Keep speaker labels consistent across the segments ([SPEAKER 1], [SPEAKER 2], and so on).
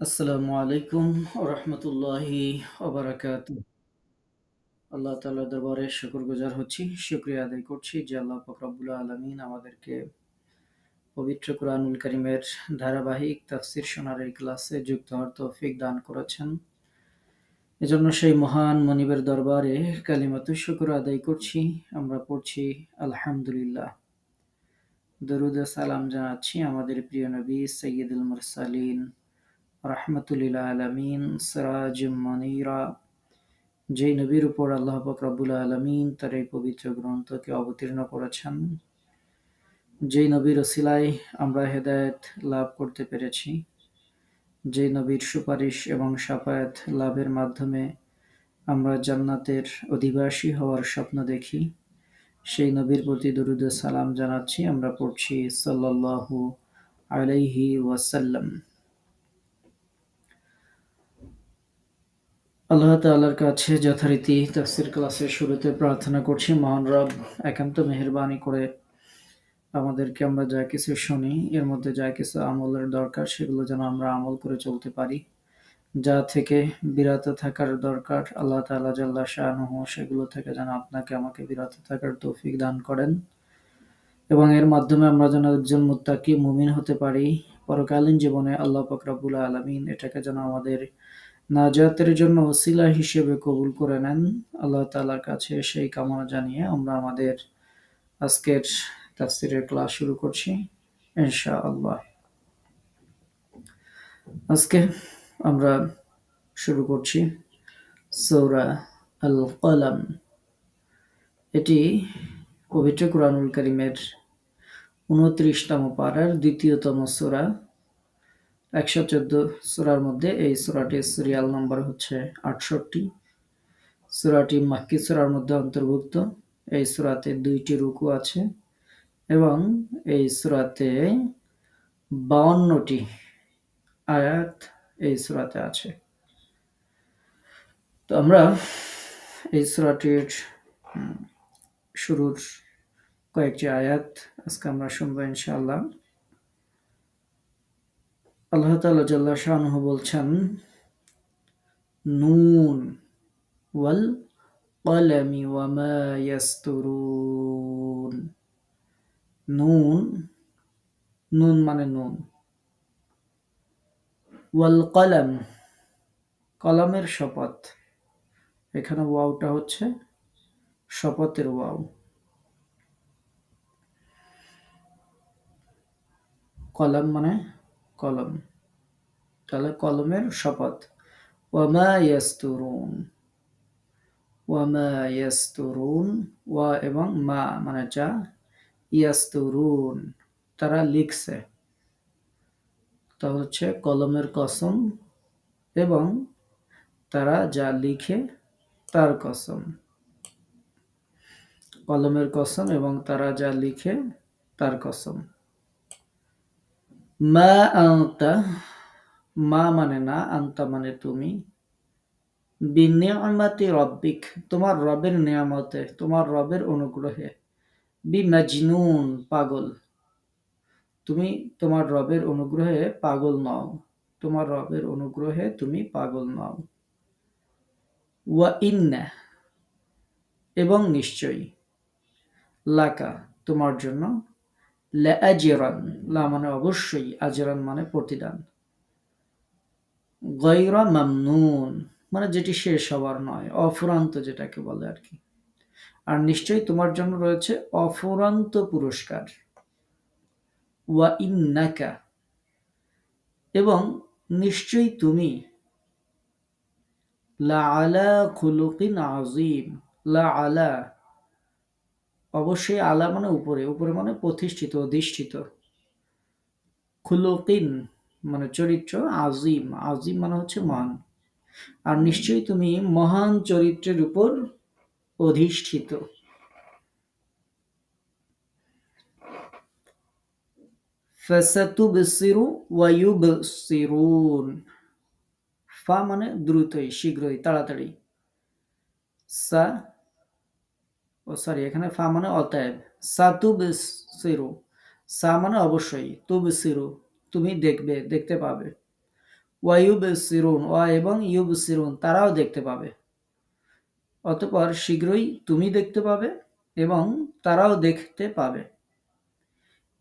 [SPEAKER 1] আসসালামু আলাইকুম রহমতুল্লাহি ওবারাকাতু। আল্লাহ তাআলার দরবারে শুকরগুজার হচ্ছি, শুকরিয়া আদায় করছি যে আল্লাহ পাক রব্বুল আলামিন আমাদেরকে পবিত্র কুরআনুল কারীমের ধারাবাহিক তাফসীর শোনার এই ক্লাসে যুক্ত হওয়ার তৌফিক দান করেছেন। এজন্য সেই মহান মনিবের দরবারে কালিমাতুশ শুকর আদায় করছি। আমরা পড়ছি আলহামদুলিল্লাহ। দরুদ ও সালাম জানাচ্ছি আমাদের প্রিয় নবী সাইয়্যিদুল মুরসালিন রাহমাতুল লিল আলামিন সিরাজুম মুনীরা, যেই নবীর উপর আল্লাহ পাক রব্বুল আলামিন তার এই পবিত্র গ্রন্থকে অবতীর্ণ করেছেন, যেই নবীর ওসিলায় আমরা হেদায়েত লাভ করতে পেরেছি, যেই নবীর সুপারিশ এবং শাফায়াত লাভের মাধ্যমে আমরা জান্নাতের অধিবাসী হওয়ার স্বপ্ন দেখি, সেই নবীর প্রতি দরুদ ও সালাম জানাচ্ছি। আমরা পড়ছি সাল্লাল্লাহু আলাইহি ওয়াসাল্লাম। আল্লাহ তাআলার কাছে যথারীতি তাফসীর ক্লাসের শুরুতে প্রার্থনা করছি, মহান রব একান্ত মেহেরবানি করে আমাদেরকে আমরা যা কিছু শুনি এর মধ্যে যা কিছু আমলের দরকার সেগুলো যেন আমরা আমল করে চলতে পারি। যা থেকে বিরত থাকার দরকার আল্লাহ তাআলা জাল্লা শাআনুহু সেগুলো থেকে যেন আপনাকে আমাকে বিরত থাকার তৌফিক দান করেন, এবং এর মাধ্যমে আমরা যেন একজন মুত্তাকি মুমিন হতে পারি। পরকালীন জীবনে আল্লাহ পাক রব্বুল আলামিন এটাকে যেন আমাদের নাজাতের জন্য ওসিলা হিসেবে কবুল করে নেন। আল্লাহ তাআলার কাছে সেই কামনা জানিয়ে আমরা আমাদের আজকের তাফসীরের ক্লাস শুরু করছি ইনশাআল্লাহ। আজকে আমরা শুরু করছি সূরা আল কলম। এটি পবিত্র কুরআনুল কারীমের ২৯তম পারার দ্বিতীয়তম সূরা। ১১৪ সূরার মধ্যে এই সূরাটির সিরিয়াল নম্বর হচ্ছে ৬৮। সূরাটি মাক্কি সূরার মধ্যে অন্তর্ভুক্ত। এই সূরাতে ২টি রুকু আছে এবং এই সূরাতে ৫২টি আয়াত এই সূরাতে আছে। তো আমরা এই সূরাটির শুরুর কয়েকটি আয়াত আজকে আমরা শুনবো ইনশাআল্লাহ। আল্লাহ তাআলা জাল্লা শাআনুহু বলছেন, নুন ওয়াল কলমি ওয়া মা ইয়াসতুরুন। নুন, নুন মানে নুন। ওয়াল কলম, কলমের শপথ। এখানে ওয়াওটা হচ্ছে শপথের ওয়াও। কলম মানে কলম, তাহলে কলমের শপথ। ওয়া মা ইয়াসতুরুন, ওয়া মা ইয়াসতুরুন, ওয়া এবং মা মানে যা, ইয়াসতুরুন তারা লিখছে। তা হচ্ছে কলমের কসম এবং তারা যা লিখে তার কসম। কলমের কসম এবং তারা যা লিখে তার কসম। মা আনতা, মা মানে না, আনতা মানে তুমি। বিনিয়ামাতি রব্বিক, তোমার রবের নিয়ামতে, তোমার রবের অনুগ্রহে। বিমাজনুন, পাগল। তুমি তোমার রবের অনুগ্রহে পাগল নও, তোমার রবের অনুগ্রহে তুমি পাগল নও। ওয়া ইন্না, এবং নিশ্চয়ই, লাকা তোমার জন্য, লাআজরান, লা মানে অবশ্যই, আজরান মানে প্রতিদান, গায়রা মামনুন মানে যেটি শেষ হবার নয়, অফুরান্ত যেটাকে বলে আর কি। আর নিশ্চয়ই তোমার জন্য রয়েছে অফুরান্ত পুরস্কার। ওয়া ইন্নাকা, এবং নিশ্চয়ই তুমি, লা আলা খুলুকিন আযীম, লা আলা অবশ্যই, আলা মানে উপরে, উপরে মানে প্রতিষ্ঠিত, অধিষ্ঠিত। খুলুকিন মানে চরিত্র, আযীম, আযীম মানে হচ্ছে মহান। আর নিশ্চয়ই তুমি মহান চরিত্রের উপর অধিষ্ঠিত। ফাসাতুবসিরু ওয়া ইউবসিরুন, ফা মানে দ্রুতই, শীঘ্রই, তাড়াতাড়ি। সা, ও সরি, এখানে ফা মানে অতএব। সাতুবসিরু, সা মানে অবশ্যই, তুবসিরু তুমি দেখবে, দেখতে পাবে। ওয়ায়ুবসিরুন, ওয়া এবং ইউবসিরুন, তারাও দেখতে পাবে। অতঃপর শীঘ্রই তুমি দেখতে পাবে এবং তারাও দেখতে পাবে।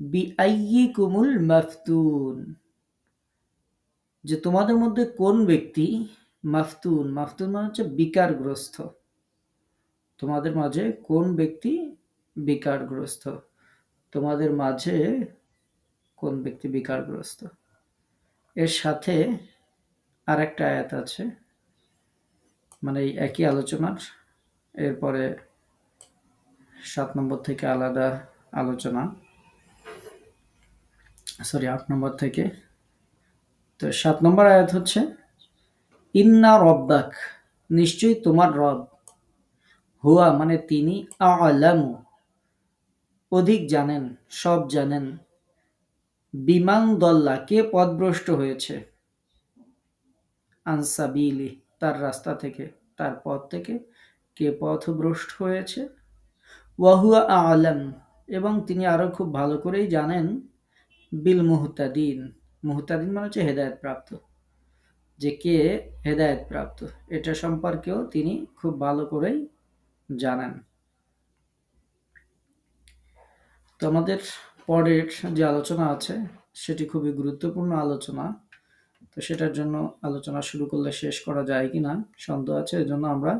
[SPEAKER 1] বিআইয়িকুমুল মাফতুন, যে তোমাদের মধ্যে কোন ব্যক্তি মাফতুন, মাফতুন মানে হচ্ছে বিকারগ্রস্ত, তোমাদের মাঝে কোন ব্যক্তি বিকারগ্রস্ত, তোমাদের মাঝে কোন ব্যক্তি বিকারগ্রস্ত। এর সাথে আরেকটা আয়াত আছে, মানে এই একই আলোচনার এরপরে 7 নম্বর থেকে আলাদা আলোচনা, সরি 8 নম্বর থেকে। তো 7 নম্বর আয়াত হচ্ছে ইন্না রব্বাক, নিশ্চয়ই তোমার রব, হুয়া মানে তিনি, আ'লামু অধিক জানেন, সব জানেন, বিমান দল্লা কে পথভ্রষ্ট হয়েছে, আনসাবিলি তার রাস্তা থেকে, তার পথ থেকে কে পথভ্রষ্ট হয়েছে, ওয়াহুয়া আ'লাম এবং তিনি আরো খুব ভালো করেই জানেন, বিল মুহতাদিন, মুহতাদিন মানে হচ্ছে হেদায়েত প্রাপ্ত, যে কে হেদায়েত প্রাপ্ত এটা সম্পর্কেও তিনি খুব ভালো করেই জানেন। তো আমাদের পরের যে আলোচনা আছে সেটি খুবই গুরুত্বপূর্ণ আলোচনা। তো সেটার জন্য আলোচনা শুরু করলে শেষ করা যায় কিনা সন্দেহ আছে, এজন্য আমরা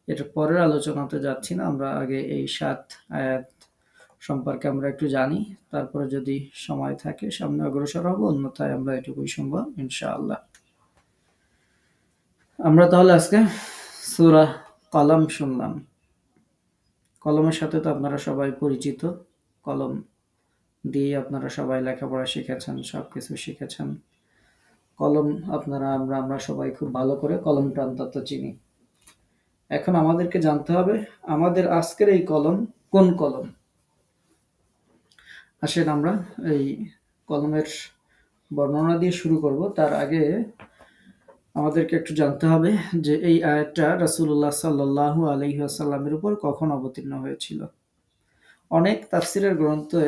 [SPEAKER 1] এর পরের আলোচনাতে যাচ্ছি না, আমরা আগে এই 7 আয়াত সম্পর্কে আমরা একটু জানি, তারপরে যদি সময় থাকে সামনে অগ্রসর হব, অন্যথায় আমরা এটুকুই শুনবো ইনশাআল্লাহ। আমরা তাহলে আজকে সূরা কলম শুনলাম। কলমের সাথে তো আপনারা সবাই পরিচিত, কলম দিয়ে আপনারা সবাই লেখাপড়া শিখেছেন, সবকিছু শিখেছেন। কলম আমরা সবাই খুব ভালো করে কলমটা অন্তত চিনি। এখন আমাদেরকে জানতে হবে আমাদের আজকের এই কলম কোন কলম। আসেন আমরা এই কলমের বর্ণনা দিয়ে শুরু করব। তার আগে আমাদেরকে একটু জানতে হবে যে এই আয়াতটা রাসূলুল্লাহ সাল্লাল্লাহু আলাইহি ওয়াসাল্লামের উপর কখন অবতীর্ণ হয়েছিল। অনেক তাফসিরের গ্রন্থে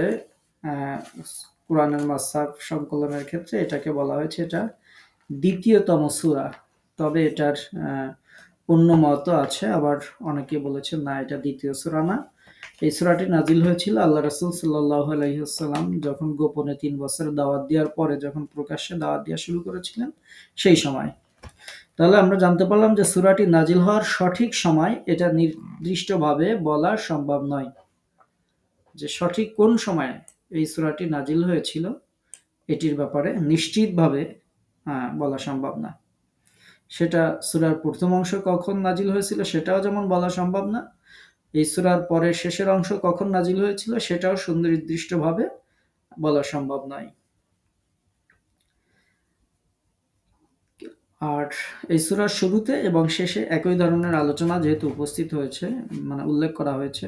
[SPEAKER 1] কোরআনের মাসহাফ সংকলনের ক্ষেত্রে এটাকে বলা হয়েছে এটা দ্বিতীয়তম সূরা, তবে এটার অন্য মতও আছে, আবার অনেকে বলেছেন না এটা দ্বিতীয় সূরা না। এই সূরাটি নাজিল হয়েছিল আল্লাহ রাসূল সাল্লাল্লাহু আলাইহি ওয়াসাল্লাম যখন গোপনে 3 বছর দাওয়াত দেওয়ার পরে যখন প্রকাশ্যে দাওয়াত দেওয়া শুরু করেছিলেন সেই সময়। তাহলে আমরা জানতে পারলাম যে সূরাটি নাজিল হওয়ার সঠিক সময় এটা নির্দিষ্টভাবে বলা সম্ভব নয়, যে সঠিক কোন সময়ে এই সূরাটি নাজিল হয়েছিল এটির ব্যাপারে নিশ্চিতভাবে বলা সম্ভব না। সেটা সূরার প্রথম অংশ কখন নাজিল হয়েছিল সেটাও যেমন বলা সম্ভব না, এই সূরার পরের শেষের অংশ কখন নাজিল হয়েছিল সেটাও সুনির্দিষ্টভাবে বলা সম্ভব নয়। আর এই সূরার শুরুতে এবং শেষে একই ধরনের আলোচনা যেহেতু উপস্থিত হয়েছে, মানে উল্লেখ করা হয়েছে,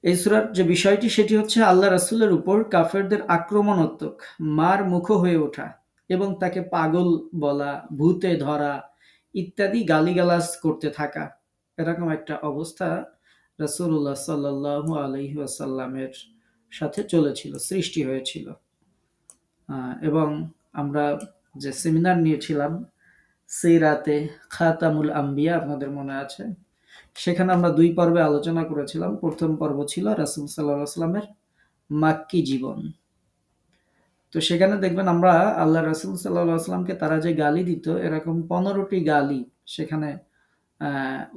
[SPEAKER 1] এই সূরার যে বিষয়টি সেটি হচ্ছে আল্লাহ রাসূলের উপর কাফেরদের আক্রমণাত্মক মার মুখ হয়ে ওঠা এবং তাকে পাগল বলা, ভূতে ধরা ইত্যাদি গালিগালাজ করতে থাকা, এরকম একটা অবস্থা রাসূলুল্লাহ সাল্লাল্লাহু আলাইহি ওয়াসাল্লামের সাথে চলেছিল, সৃষ্টি হয়েছিল। এবং আমরা যে সেমিনার নিয়েছিলাম সিরাতে খাতামুল আম্বিয়া, আপনাদের মনে আছে, সেখানে আমরা 2 পর্বে আলোচনা করেছিলাম। প্রথম পর্ব ছিল রাসূল সাল্লাল্লাহু আলাইহি ওয়াসাল্লামের মাক্কি জীবন। তো সেখানে দেখবেন আমরা আল্লাহ রাসূল সাল্লাল্লাহু আলাইহি ওয়াসাল্লামকে তারা যে গালি দিত এরকম 15টি গালি সেখানে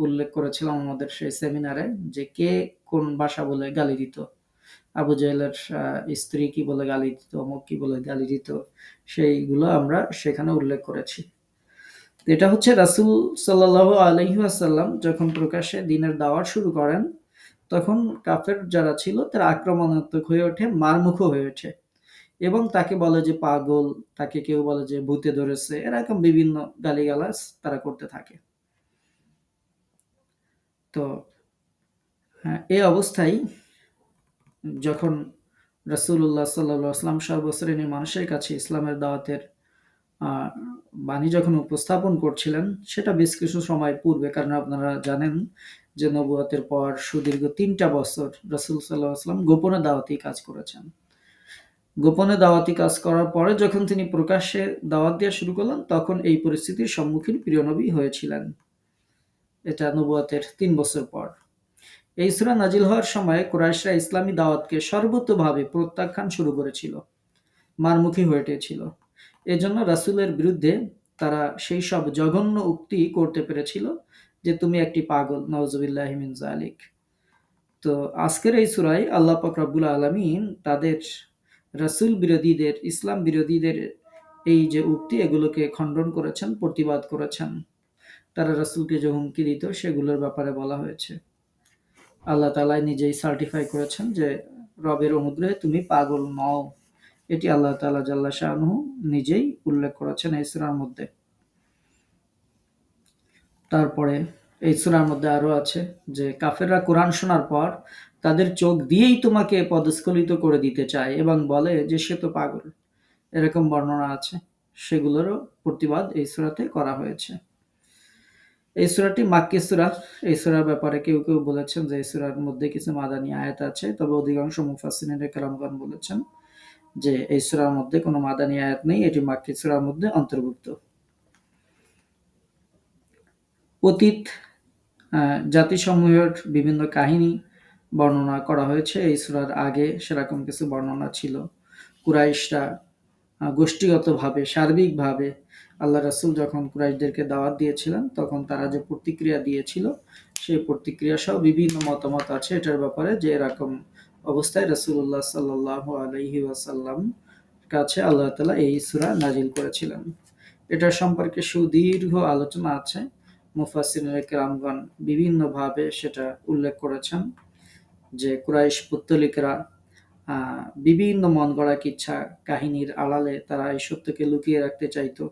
[SPEAKER 1] উল্লেখ করেছিলাম আমাদের সেই সেমিনারে, যে কে কোন ভাষা বলে গালি দিত। আবু জাহেলের স্ত্রী কি বলে গালি দিত, অমুক কি বলে গালি দিত, সেইগুলো আমরা সেখানে উল্লেখ করেছি। এটা হচ্ছে রাসূল সাল্লাল্লাহু আলাইহি ওয়াসাল্লাম যখন প্রকাশ্যে দ্বীনের দাওয়াত শুরু করেন তখন কাফের যারা ছিল তারা আক্রমণাত্মক হয়ে ওঠে, মারমুখো হয়ে ওঠে এবং তাকে বলে যে পাগল, তাকে কেউ বলে যে ভূতে ধরেছে, এরকম বিভিন্ন গালিগালাজ তারা করতে থাকে। তো এই অবস্থায় যখন রাসূলুল্লাহ সাল্লাল্লাহু আলাইহি ওয়াসাল্লাম সর্বশ্রেণীর মানুষের কাছে ইসলামের দাওয়াতের বাণী যখন উপস্থাপন করছিলেন সেটা বেশ কিছু সময় পূর্বে, কারণ আপনারা জানেন যে নবুয়তের পর সুদীর্ঘ 3টা বছর রাসূল সাল্লাল্লাহু আলাইহি ওয়াসাল্লাম গোপনে দাওয়াতি কাজ করেছেন। গোপনে দাওয়াতি কাজ করার পরে যখন তিনি প্রকাশ্যে দাওয়াত দেওয়া শুরু করলেন, তখন এই পরিস্থিতির সম্মুখীন প্রিয় নবী হয়েছিলেন। এটা নবুয়তের ৩ বছর পর। এই সূরা নাজিল হওয়ার সময় কুরাইশরা ইসলামী দাওয়াতকে সর্বতোভাবে প্রত্যাখ্যান শুরু করেছিল, মারমুখী হয়ে উঠেছিল। এজন্য রাসূলের বিরুদ্ধে তারা সেই সব জঘন্য উক্তি করতে পেরেছিল যে, তুমি একটি পাগল, নাউযুবিল্লাহি মিন যালিক। তো আজকের এই সূরায় আল্লাহ পাক রব্বুল আলামিন তাদের রাসূল বিরোধীদের, ইসলাম বিরোধীদের এই যে উক্তি, এগুলোকে খণ্ডন করেছেন, প্রতিবাদ করেছেন। তারা রাসূলকে যে হুমকি দিত সেগুলোর ব্যাপারে বলা হয়েছে। আল্লাহ তাআলা নিজেই সার্টিফাই করেছেন যে রবের অনুগ্রহে তুমি পাগল নও। এটি আল্লাহ তাআলা জাল্লা শাআনুহু নিজেই উল্লেখ করেছেন এই সূরার মধ্যে। তারপরে এই সূরার মধ্যে আরো আছে যে কাফেররা কোরআন শোনার পর তাদের চোখ দিয়েই তোমাকে পদস্খলিত করে দিতে চায় এবং বলে যে সে তো পাগল। এরকম বর্ণনা আছে। সেগুলোরও প্রতিবাদ এই সূরাতে করা হয়েছে। এই সূরাটি মাক্কী সূরা। এই সূরার ব্যাপারে কেউ কেউ বলেছেন যে এই সূরার মধ্যে কিছু মাদানী আয়াত আছে, তবে অধিকাংশ মুফাসসিরিনে কেরামগণ বলেছেন যে এই সূরার মধ্যে কোনো মাদানী আয়াত নেই, এটি মাক্কী সূরার মধ্যে অন্তর্ভুক্ত। অতীত জাতিসমূহের বিভিন্ন কাহিনী বর্ণনা করা হয়েছে। এই সূরার আগে সেরকম কিছু বর্ণনা ছিল। কুরাইশরা গোষ্ঠীগতভাবে, সার্বিকভাবে আল্লাহ রাসূল যখন কুরাইশদেরকে দাওয়াত দিয়েছিলেন, তখন তারা যে প্রতিক্রিয়া দিয়েছিল, সেই প্রতিক্রিয়া সহ বিভিন্ন মতামত আছে এটার ব্যাপারে, যে এরকম অবস্থায় রাসূলুল্লাহ সাল্লাল্লাহু আলাইহি ওয়াসাল্লাম কাছে আল্লাহ তাআলা এই সূরা নাজিল করেছিলেন। এটা সম্পর্কে সুদীর্ঘ আলোচনা আছে। মুফাসসিরিনে কেরামগণ বিভিন্নভাবে সেটা উল্লেখ করেছেন যে কুরাইশ পুত্তলিকরা বিভিন্ন মন গড়া কিচ্ছা কাহিনীর আড়ালে তারা এই সত্যকে লুকিয়ে রাখতে চাইতো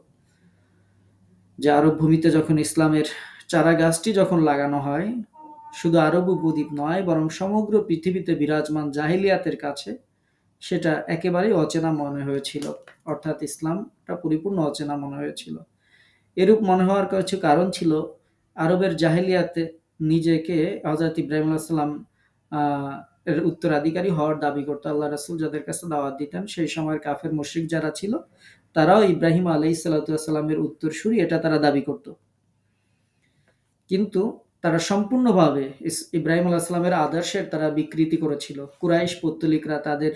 [SPEAKER 1] যে আরব ভূমিতে যখন ইসলামের চারা গাছটি যখন লাগানো হয়, শুধু আরব উপদ্বীপ নয় বরং সমগ্র পৃথিবীতে বিরাজমান জাহিলিয়াতের কাছে সেটা একেবারেই অচেনা মনে হয়েছিল। অর্থাৎ ইসলামটা পরিপূর্ণ অচেনা মনে হয়েছিল। এরূপ মনে হওয়ার কিছু কারণ ছিল। আরবের জাহেলিয়াতে নিজেকে হযরত ইব্রাহিম আলাইহিস সালাম এর উত্তরাধিকারী হওয়ার দাবি করত। আল্লাহ রাসূল যাদের কাছে দাওয়াত দিতেন, সেই সময়ের কাফের মুশরিক যারা ছিল, তারাও ইব্রাহিম আলাইহিস সালাতু ওয়াস সালামের উত্তরসূরি, এটা তারা দাবি করত। কিন্তু তারা সম্পূর্ণভাবে ইব্রাহিম আলাইহিস সালামের আদর্শের তারা বিকৃতি করেছিল। কুরাইশ পৌত্তলিকরা তাদের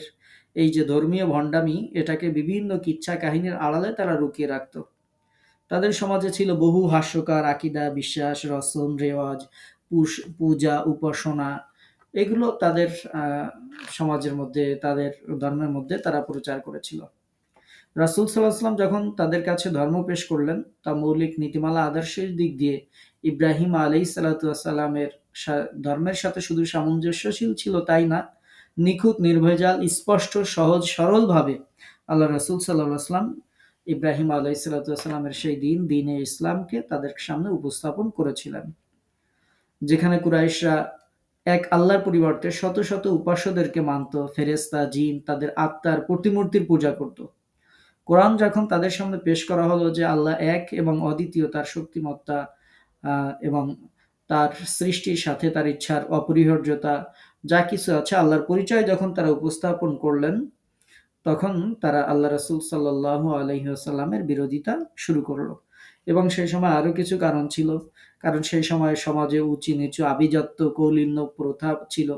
[SPEAKER 1] এই যে ধর্মীয় ভণ্ডামি, এটাকে বিভিন্ন কিচ্ছা কাহিনীর আড়ালে তারা লুকিয়ে রাখত। তাদের সমাজে ছিল বহু হাস্যকর আকীদা, বিশ্বাস, রসম, রেওয়াজ, পূজা, উপাসনা। এগুলো তাদের সমাজের মধ্যে, তাদের ধর্মের মধ্যে তারা প্রচার করেছিল। রাসূল সাল্লাল্লাহু আলাইহি ওয়াসাল্লাম যখন তাদের কাছে ধর্ম পেশ করলেন, তা মৌলিক নীতিমালা আদর্শের দিক দিয়ে ইব্রাহিম আলাইহিসসালাতু ওয়াসসালামের ধর্মের সাথে শুধু সামঞ্জস্যশীল ছিল তাই না, নিখুঁত, নির্ভেজাল, স্পষ্ট, সহজ সরলভাবে আল্লাহ রাসূল সাল্লাল্লাহু আলাইহি ওয়াসাল্লাম ইব্রাহিম আলাইহিসসালাতু ওয়াসসালামের সেই দ্বীনে ইসলামকে তাদের সামনে উপস্থাপন করেছিলেন। যেখানে কুরাইশরা এক আল্লাহর পরিবর্তে শত শত উপাস্যদেরকে মানত, ফেরেশতা, জিন, তাদের আত্মার প্রতিমূর্তির পূজা করত। কোরআন যখন তাদের সামনে পেশ করা হলো যে আল্লাহ এক এবং অদ্বিতীয়, তার শক্তিমত্তা এবং তার সৃষ্টির সাথে তার ইচ্ছার অপরিহার্যতা, যা কিছু আছে আল্লাহর পরিচয় যখন তারা উপস্থাপন করলেন, তখন তারা আল্লাহ রাসূল সাল্লাল্লাহু আলাইহি ওয়াসাল্লামের বিরোধিতা শুরু করলো। এবং সেই সময় আরো কিছু কারণ ছিল। কারণ সেই সময় সমাজে উঁচু-নিচু, আভিজাত্য, কৌলীন্য প্রথা ছিল।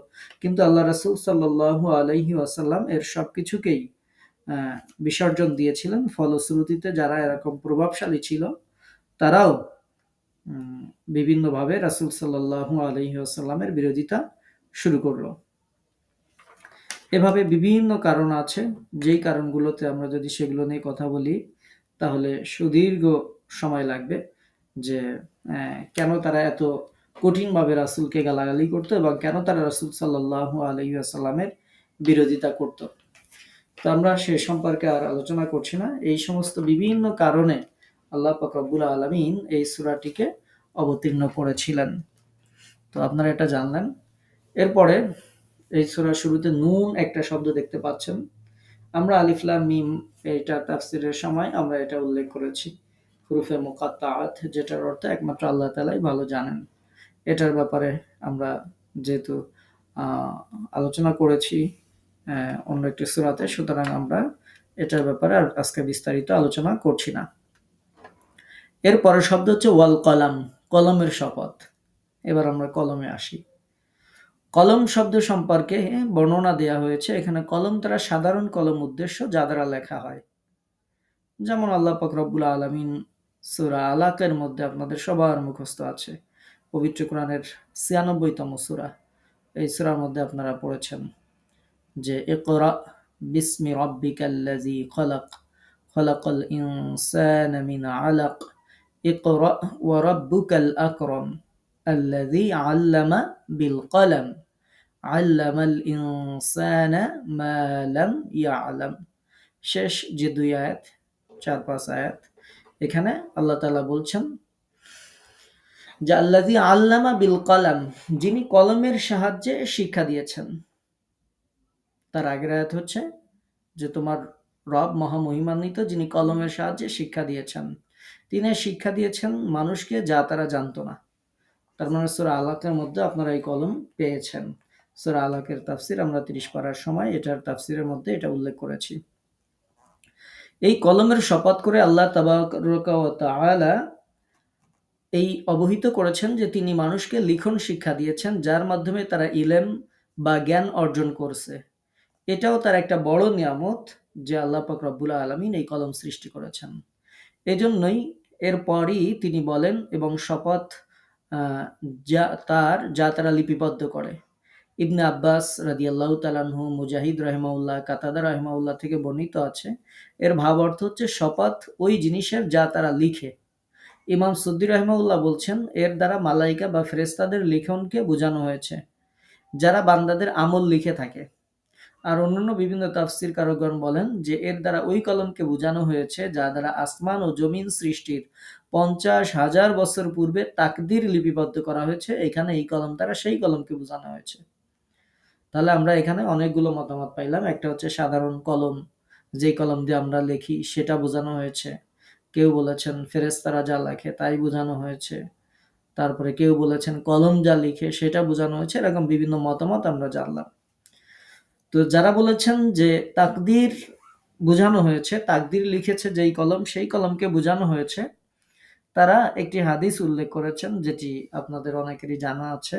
[SPEAKER 1] কিন্তু আল্লাহ রাসূল সাল্লাল্লাহু আলাইহি ওয়াসাল্লাম এর সবকিছুকেই বিসর্জন দিয়েছিলেন। ফলশ্রুতিতে যারা এরকম প্রভাবশালী ছিল, তারাও বিভিন্নভাবে রাসূল সাল্লাল্লাহু আলাইহি ওয়াসাল্লামের বিরোধিতা শুরু করলো। এভাবে বিভিন্ন কারণ আছে, যেই কারণগুলোতে আমরা যদি সেগুলো নিয়ে কথা বলি তাহলে সুদীর্ঘ সময় লাগবে, যে কেন তারা এত কঠিনভাবে রাসূলকে গালাগালি করতো এবং কেন তারা রাসূল সাল্লাল্লাহু আলাইহি ওয়াসাল্লামের বিরোধিতা করত। তো আমরা সে সম্পর্কে আর আলোচনা করছি না। এই সমস্ত বিভিন্ন কারণে আল্লাহ পাক রব্বুল আলামিন এই সূরাটিকে অবতীর্ণ করেছিলেন। তো আপনারা এটা জানলেন। এরপরে এই সূরার শুরুতে নুন একটা শব্দ দেখতে পাচ্ছেন। আমরা আলিফ লাম মিম, এটা তাফসীরের সময় আমরা এটা উল্লেখ করেছি, হুরুফে মুকাত্তাআত, যেটার অর্থ একমাত্র আল্লাহ তাআলাই ভালো জানেন। এটার ব্যাপারে আমরা যেহেতু আলোচনা করেছি, অন্য একটি সূরাতে। সুতরাং আমরা এটার ব্যাপারে আর আজকে বিস্তারিত আলোচনা করছি না। এর পরের শব্দ হচ্ছে ওয়াল কলাম, কলমের শপথ। এবার আমরা কলমে আসি। কলম শব্দ সম্পর্কে বর্ণনা দেয়া হয়েছে। এখানে কলম দ্বারা সাধারণ কলম উদ্দেশ্য, যা দ্বারা লেখা হয়। যেমন আল্লাহ পাক রব্বুল আলামিন সূরা আলাকের মধ্যে আপনাদের সবার মুখস্থ আছে, পবিত্র কোরআনের ৯৬তম সূরা। এই সূরার মধ্যে আপনারা পড়েছেন যে ইকরা বিসমি রাব্বিকাল্লাযী খলাক, খলাকাল ইনসানা মিন আলাক, ইকরা ওয়া রাব্বুকাল আকরাম, আল্লাযী আল্লামা বিল কলম, আল্লামাল ইনসানা মা লাম ইয়ালাম। শেষ যে দুই আয়াত, ৪-৫ আয়াত, এখানে আল্লাহ তাআলা বলছেন যে আল্লাযী আল্লামা বিল কলম, যিনি কলমের সাহায্যে শিক্ষা দিয়েছেন। তার আগের আয়াত হচ্ছে যে তোমার রব মহামহিমান্বিত, যিনি কলমের সাহায্যে শিক্ষা দিয়েছেন। তিনি শিক্ষা দিয়েছেন মানুষকে, যা তারা জানতো না। তার মানে সূরা আলাকের মধ্যে আপনারা এই কলম পেয়েছেন। সূরা আলাকের তাফসীর আমরা ৩০ পারার সময় এটার তাফসীরের মধ্যে এটা উল্লেখ করেছি। এই কলমের শপথ করে আল্লাহ তাবারক ওয়া তাআলা এই অবহিত করেছেন যে তিনি মানুষকে লিখন শিক্ষা দিয়েছেন, যার মাধ্যমে তারা ইলম বা জ্ঞান অর্জন করছে। এটাও তার একটা বড় নিয়ামত যে আল্লাহ পাক রব্বুল আলামিন এই কলম সৃষ্টি করেছেন। এজন্যই এরপরই তিনি বলেন এবং শপথ যা তারা লিপিবদ্ধ করে। ইবনে আব্বাস রাদিয়াল্লাহু তাআলা আনহু, মুজাহিদ রাহিমাহুল্লাহ, কাতাদা রাহিমাহুল্লাহ থেকে বর্ণিত আছে, এর ভাব অর্থ হচ্ছে শপথ ওই জিনিসের যা তারা লিখে। ইমাম সুদ্দী রাহিমাহুল্লাহ বলছেন এর দ্বারা মালাইকা বা ফেরেশতাদের লিখনকে বোঝানো হয়েছে, যারা বান্দাদের আমল লিখে থাকে। আর অন্যান্য বিভিন্ন তাফসীরকারগণ বলেন যে এর দ্বারা ওই কলমকে বোঝানো হয়েছে যা দ্বারা আসমান ও জমিন সৃষ্টির ৫০,০০০ বছর পূর্বে তাকদীর লিপিবদ্ধ করা হয়েছে। এখানে এই কলম দ্বারা সেই কলমকে বোঝানো হয়েছে। তাহলে আমরা এখানে অনেকগুলো মতামত পাইলাম। একটা হচ্ছে সাধারণ কলম, যে কলম দিয়ে আমরা লিখি, সেটা বোঝানো হয়েছে। কেউ বলেছেন ফেরেশতারা যা লেখে তাই বোঝানো হয়েছে। তারপরে কেউ বলেছেন কলম যা লিখে সেটা বোঝানো হয়েছে। এরকম বিভিন্ন মতামত আমরা জানলাম। তো যারা বলেছেন যে তাকদীর বোঝানো হয়েছে, তাকদীর লিখেছে যেই কলম, সেই কলমকে বোঝানো হয়েছে, তারা একটি হাদিস উল্লেখ করেছেন, যেটি আপনাদের অনেকেরই জানা আছে।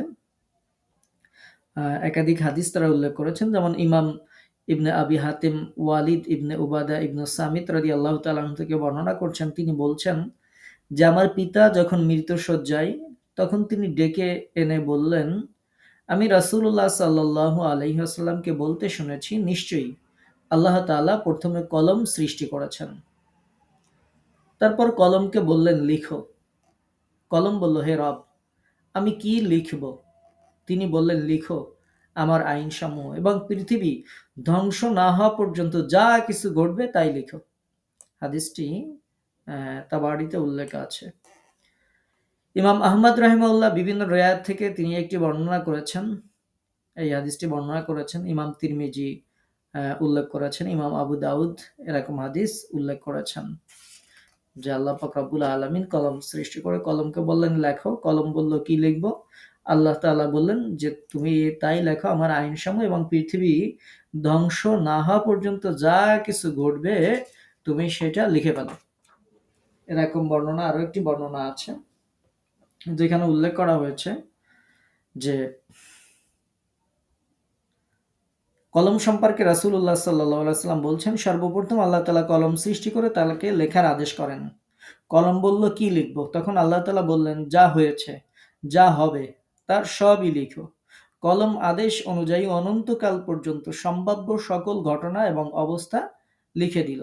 [SPEAKER 1] একাধিক হাদিস তারা উল্লেখ করেছেন। যেমন ইমাম ইবনে আবি হাতিম ওয়ালিদ ইবনে উবাদা ইবনে সামিত রাদিয়াল্লাহু তাআলা আনহু থেকে বর্ণনা করছেন, তিনি বলছেন যে আমার পিতা যখন মৃত্যুশয্যায়, তখন তিনি ডেকে এনে বললেন, আমি রাসূলুল্লাহ সাল্লাল্লাহু আলাইহি ওয়াসাল্লামকে বলতে শুনেছি, নিশ্চয়ই আল্লাহ তাআলা প্রথমে কলম সৃষ্টি করেছেন। তারপর কলমকে বললেন লিখো। কলম বলল, হে রব, আমি কি লিখব? তিনি বললেন, লিখো আমার আইনসমূহ এবং পৃথিবী ধ্বংস না হওয়া পর্যন্ত যা কিছু ঘটবে তাই লিখো। হাদিসটি তাবারিতে উল্লেখ আছে। ইমাম আহমদ রাহিমাহুল্লাহ বিভিন্ন রিওয়ায়াত থেকে তিনি একটি বর্ণনা করেছেন, এই হাদিসটি বর্ণনা করেছেন। ইমাম তিরমিজি উল্লেখ করেছেন, ইমাম আবু দাউদ এরকম হাদিস উল্লেখ করেছেন যে আল্লাহ পাক রব্বুল আলামিন কলম সৃষ্টি করে কলমকে বললেন লেখো। কলম বলল কি লিখবো? আল্লাহ তাআলা বললেন যে তুমি তাই লেখো আমার আইনসমূহ এবং পৃথিবী ধ্বংস না হওয়া পর্যন্ত যা কিছু ঘটবে তুমি সেটা লিখে ফেলো। এরকম বর্ণনা আরো একটি বর্ণনা আছে, যেখানে উল্লেখ করা হয়েছে যে কলম সম্পর্কে রাসূলুল্লাহ সাল্লাল্লাহু আলাইহি ওয়াসাল্লাম বলছেন, সর্বপ্রথম আল্লাহ তাআলা কলম সৃষ্টি করে তাকে লেখার আদেশ করেন। কলম বলল কি লিখব? তখন আল্লাহ তাআলা বললেন, যা হয়েছে, যা হবে তার সবই লিখো। কলম আদেশ অনুযায়ী অনন্তকাল পর্যন্ত সম্ভাব্য সকল ঘটনা এবং অবস্থা লিখে দিল।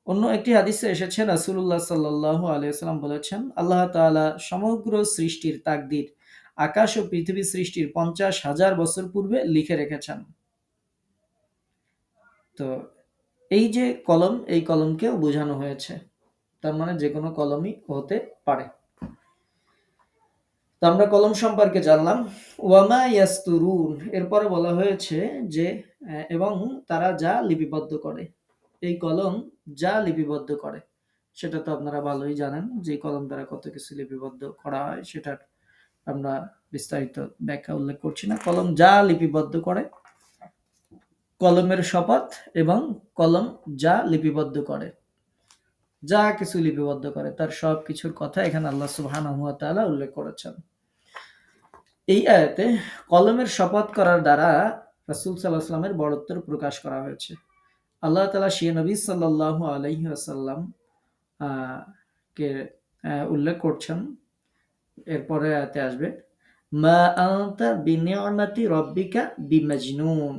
[SPEAKER 1] অন্য একটি হাদিসে এসেছে রাসূলুল্লাহ সাল্লাল্লাহু আলাইহি ওয়াসাল্লাম বলেছেন, আল্লাহ তাআলা সমগ্র সৃষ্টির তাকদীর আকাশ ও পৃথিবী সৃষ্টির ৫০,০০০ বছর পূর্বে লিখে রেখেছেন। তো এই যে কলম, এই কলমকেও বোঝানো হয়েছে। তার মানে যে কোনো কলমই হতে পারে। তো আমরা কলম সম্পর্কে জানলাম। ওয়ামা ইয়াসতুরুন, এরপরে বলা হয়েছে যে এবং তারা যা লিপিবদ্ধ করে। এই কলম যা লিপিবদ্ধ করে সেটা তো আপনারা ভালোই জানেন, যে কলম দ্বারা কত কিছু লিপিবদ্ধ করা হয়, সেটার আমরা বিস্তারিত ব্যাখ্যা উল্লেখ করছি না। কলম যা লিপিবদ্ধ করে কলমের শপথ এবং কলম যা লিপিবদ্ধ করে, যা কিছু লিপিবদ্ধ করে তার সব কিছুর কথা এখানে আল্লাহ সুবহানাহু ওয়া তাআলা উল্লেখ করেছেন। এই আয়াতে কলমের শপথ করার দ্বারা রাসূল সাল্লাল্লাহু আলাইহি ওয়াসাল্লামের বড়ত্বের প্রকাশ করা হয়েছে। আল্লাহ তাআলা সেই নবী সাল্লাল্লাহু আলাইহি ওয়াসাল্লাম কে উল্লেখ করছেন। এরপরে আয়াতে আসবে, মা আনতা বিনিআমাতি রাব্বিকা বিমাজনুন,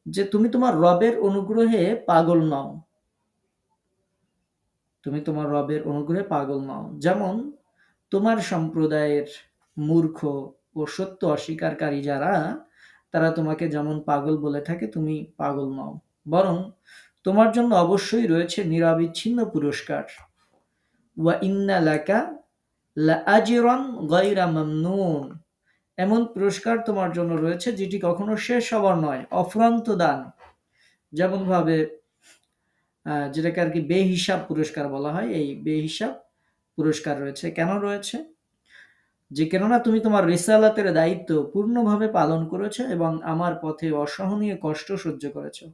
[SPEAKER 1] যে তুমি তোমার রবের অনুগ্রহে পাগল নও। তুমি তোমার রবের অনুগ্রহে পাগল নও। যেমন তোমার সম্প্রদায়ের মূর্খ ও সত্য অস্বীকারী যারা, তারা তোমাকে যেমন পাগল বলে থাকে, তুমি পাগল নও। বরং তোমার জন্য অবশ্যই রয়েছে নিরবিচ্ছিন্ন পুরস্কার। ওয়া ইন্না লাকা লাআজরান গায়রা মামনুন, এমন পুরস্কার তোমার জন্য রয়েছে যেটি কখনো শেষ হবার নয়, অফুরন্ত দান। যেমন ভাবে যেটাকে আর কি বেহিসাব পুরস্কার বলা হয়, এই বেহিসাব পুরস্কার রয়েছে। কেন রয়েছে? যে কেননা তুমি তোমার রিসালাতের দায়িত্ব পূর্ণভাবে পালন করেছো এবং আমার পথে অসহনীয় কষ্ট সহ্য করেছো।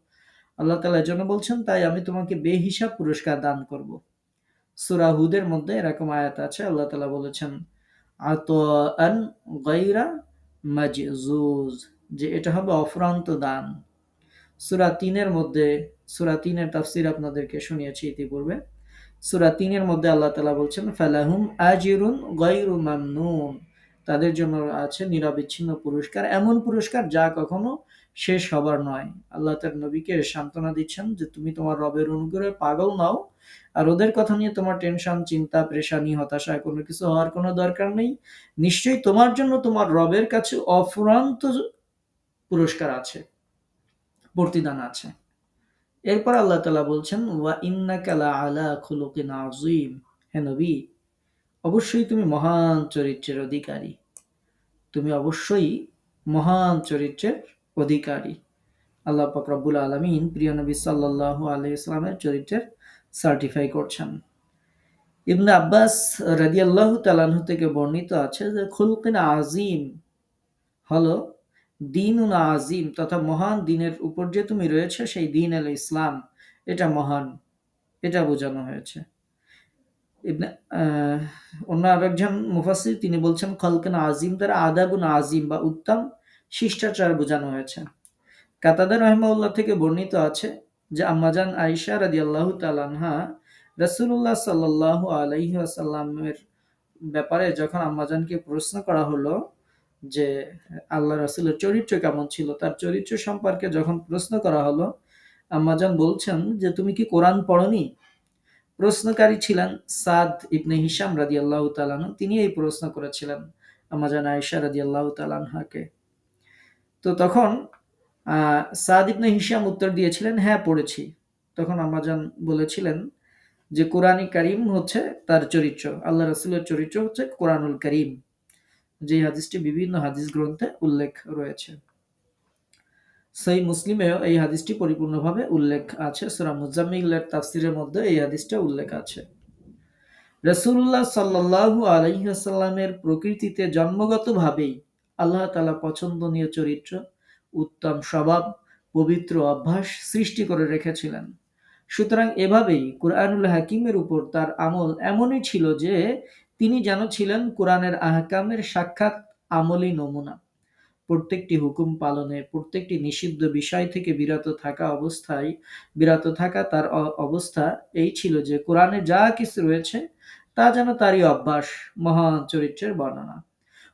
[SPEAKER 1] আল্লাহ তাআলা এজন্য বলছেন, তাই আমি তোমাকে বেহিসাব পুরস্কার দান করব। সূরা হুদের মধ্যে এরকম আয়াত আছে, আল্লাহ তাআলা বলেছেন আতাআন গায়রা মাজজুজ, যে এটা হবে অফুরন্ত দান। সূরা ৩ এর মধ্যে, সূরা ৩ এর তাফসীর আপনাদেরকে শুনিয়েছি ইতিপূর্বে। সূরা ৩ এর মধ্যে আল্লাহ তাআলা বলছেন, ফালাহুম আজরুন গায়রু মামনুন, তাদের জন্য আছে নিরবিচ্ছিন্ন পুরস্কার, এমন পুরস্কার যা কখনো শেষ হবার নয়। আল্লাহ তার নবীকে সান্ত্বনা দিচ্ছেন যে তুমি তোমার রবের অনুগ্রহে পাগল নাও, আর ওদের কথা নিয়ে তোমার টেনশন, চিন্তা, পেরেশানি, হতাশা কোনো কিছু হওয়ার কোনো দরকার নেই। নিশ্চয়ই তোমার জন্য তোমার রবের কাছে অফুরন্ত পুরস্কার আছে, প্রতিদান আছে। এরপর আল্লাহ তাআলা বলছেন, ওয়া ইন্নাকা লাআলা খুলুকিন আযীম, হে নবী অবশ্যই তুমি মহান চরিত্রের অধিকারী। তুমি অবশ্যই মহান চরিত্রের অধিকারী। আল্লাহ পাক রব্বুল আলামিন প্রিয় নবী সাল্লাল্লাহু আলাইহি ওয়াসাল্লামের চরিত্রের সার্টিফাই করছেন। ইবনে আব্বাস রাদিয়াল্লাহু তাআলা আনহু থেকে বর্ণিত আছে যে খুলকিন আযীম হলো দীনুন আযীম, তথা মহান দ্বীনের উপর যে তুমি রয়েছে সেই দ্বীন আল ইসলাম, এটা মহান, এটা বোঝানো হয়েছে। ইবনে অন্য আরেকজন মুফাসসির তিনি বলছেন খলকান আযীম দ্বারা আদাবুন আযীম বা উত্তম শিষ্টাচার বোঝানো হয়েছে। কাতাদা রাহিমাহুল্লাহ থেকে বর্ণিত আছে যে আম্মাজান আয়েশা রাদিয়াল্লাহু তাআলা আনহা রাসূলুল্লাহ সাল্লাল্লাহু আলাইহি ওয়াসাল্লামের ব্যাপারে যখন আম্মাজানকে প্রশ্ন করা হলো যে আল্লাহ রাসূলের চরিত্র কেমন ছিল, তার চরিত্র সম্পর্কে যখন প্রশ্ন করা হলো, আম্মাজান বলছেন যে তুমি কি কোরআন পড়নি? প্রশ্নকারী ছিলেন সাদ ইবনে হিশাম রাদিয়াল্লাহু তাআলা আনহু, তিনি এই প্রশ্ন করেছিলেন আম্মাজান আয়েশা রাদিয়াল্লাহু তাআলা আনহাকে। তো তখন সাদ ইবনে হিশাম উত্তর দিয়েছিলেন, হ্যাঁ পড়েছি। তখন আম্মাজান বলেছিলেন যে কোরআনুল কারীম হচ্ছে তার চরিত্র, আল্লাহ রাসূলের চরিত্র হচ্ছে কোরআনুল কারীম, যে হাদিসটি বিভিন্ন হাদিস গ্রন্থে উল্লেখ রয়েছে। সহিহ মুসলিমেও এই হাদিসটি পরিপূর্ণভাবে উল্লেখ আছে। সূরা মুজাম্মিলের তাফসীরের মধ্যে এই হাদিসটা উল্লেখ আছে। রাসূলুল্লাহ সাল্লাল্লাহু আলাইহি ওয়াসাল্লামের প্রকৃতিতে জন্মগতভাবেই আল্লাহ তাআলা পছন্দনীয় চরিত্র, উত্তম স্বভাব, পবিত্র অভ্যাস সৃষ্টি করে রেখেছিলেন। সুতরাং এভাবেই কুরআনুল হাকিমের উপর তার আমল এমনই ছিল যে তিনি যেন ছিলেন কোরআনের আহকামের সাক্ষাৎ আমলি নমুনা। প্রত্যেকটি হুকুম পালনে, প্রত্যেকটি নিষিদ্ধ বিষয় থেকে বিরত থাকা তার অবস্থা এই ছিল যে কোরআনে যা কিছু রয়েছে তা যেন তারই অভ্যাস, মহান চরিত্রের বর্ণনা।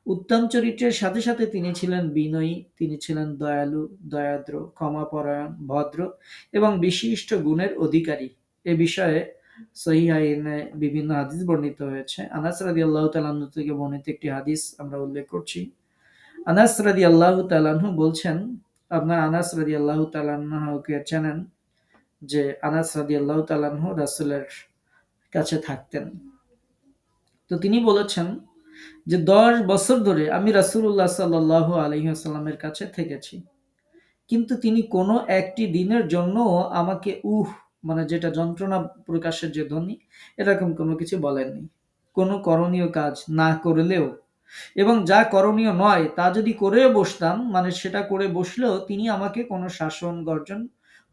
[SPEAKER 1] উত্তম চরিত্রের সাথে সাথে তিনি ছিলেন বিনয়ী, তিনি ছিলেন দয়ালু, দয়াদ্র, ক্ষমাপরায়ণ, ভদ্র এবং বিশিষ্ট গুণের অধিকারী। এ বিষয়ে সহিহাইনে বিভিন্ন হাদিস বর্ণিত হয়েছে। আনাস রাদিয়াল্লাহু তাআলা আনহু থেকে বর্ণিত একটি হাদিস আমরা উল্লেখ করছি। আনাস রাদিয়াল্লাহু তাআলা আনহু বলছেন, আপনারা আনাস রাদিয়াল্লাহু তাআলা আনহুকে চেনেন, যে আনাস রাদিয়াল্লাহু তাআলা আনহু রাসূলের কাছে থাকতেন। তো তিনি বলেছেন যে 10 বছর ধরে আমি রাসূলুল্লাহ সাল্লাল্লাহু আলাইহি ওয়াসাল্লামের কাছে থেকেছি, কিন্তু তিনি কোনো একটি দিনের জন্য আমাকে মানে যেটা যন্ত্রণা প্রকাশের যে ধ্বনি, এরকম কোনো কিছু বলেননি। কোনো করণীয় কাজ না করলেও এবং যা করণীয় নয় তা যদি করে বসতাম, মানে সেটা করে বসলেও তিনি আমাকে কোনো শাসন গর্জন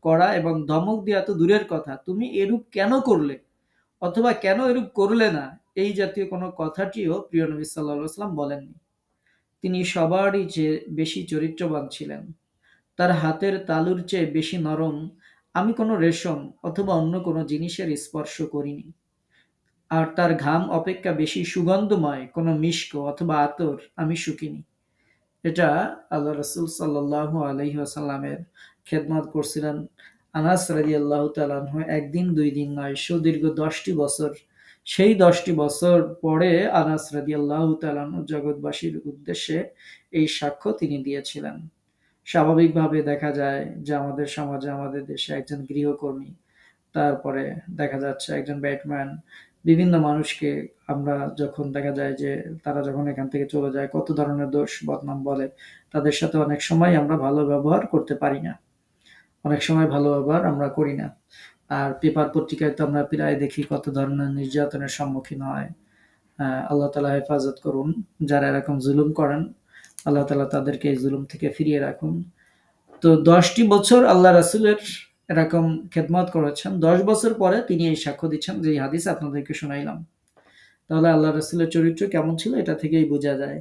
[SPEAKER 1] করা এবং ধমক দেওয়া তো দূরের কথা, তুমি এরূপ কেন করলে অথবা কেন এরূপ করলে না, এই জাতীয় কোনো কথাটিও প্রিয় নবী সাল্লাল্লাহু আলাইহি ওয়াসাল্লাম বলেননি। তিনি সবারই চেয়ে বেশি চরিত্রবান ছিলেন। তার হাতের তালুর চেয়ে বেশি নরম আমি কোনো রেশম অথবা অন্য কোনো জিনিসের স্পর্শ করিনি। আর তার ঘাম অপেক্ষা বেশি সুগন্ধময় কোনো মিস্ক অথবা আতর আমি শুকিনি। এটা আল্লাহ রসুল সাল্লাল্লাহু আলাইহি ওয়াসাল্লামের খেদমত করছিলেন আনাস রাদিয়াল্লাহু তাআলা আনহু, একদিন দুই দিন নয়, সুদীর্ঘ 10টি বছর। সেই 10টি বছর পরে আনাস রাদিয়াল্লাহু তাআলা আনহু জগৎবাসীর উদ্দেশ্যে এই সাক্ষ্য তিনি দিয়েছিলেন। স্বাভাবিকভাবে দেখা যায় যে আমাদের সমাজে, আমাদের দেশে একজন গৃহকর্মী, তারপরে দেখা যাচ্ছে একজন ব্যাটম্যান, বিভিন্ন মানুষকে আমরা যখন দেখা যায় যে তারা যখন এখান থেকে চলে যায় কত ধরনের দোষ বদনাম বলে, তাদের সাথে অনেক সময় আমরা ভালো ব্যবহার করতে পারি না, অনেক সময় ভালো ব্যবহার আমরা করি না। আর পেপার পত্রিকায় তো আমরা প্রায় দেখি কত ধরনের নির্যাতনের সম্মুখীন হয়। আল্লাহ তালা হেফাজত করুন যারা এরকম জুলুম করেন, আল্লাহ তালা তাদেরকে এই জুলুম থেকে ফিরিয়ে রাখুন। তো 10টি বছর আল্লাহ রাসূলের এরকম খেদমত করেছেন, 10 বছর পরে তিনি এই সাক্ষ্য দিচ্ছেন যে এই হাদিস আপনাদেরকে শোনাইলাম। তাহলে আল্লাহ রাসূলের চরিত্র কেমন ছিল এটা থেকেই বোঝা যায়।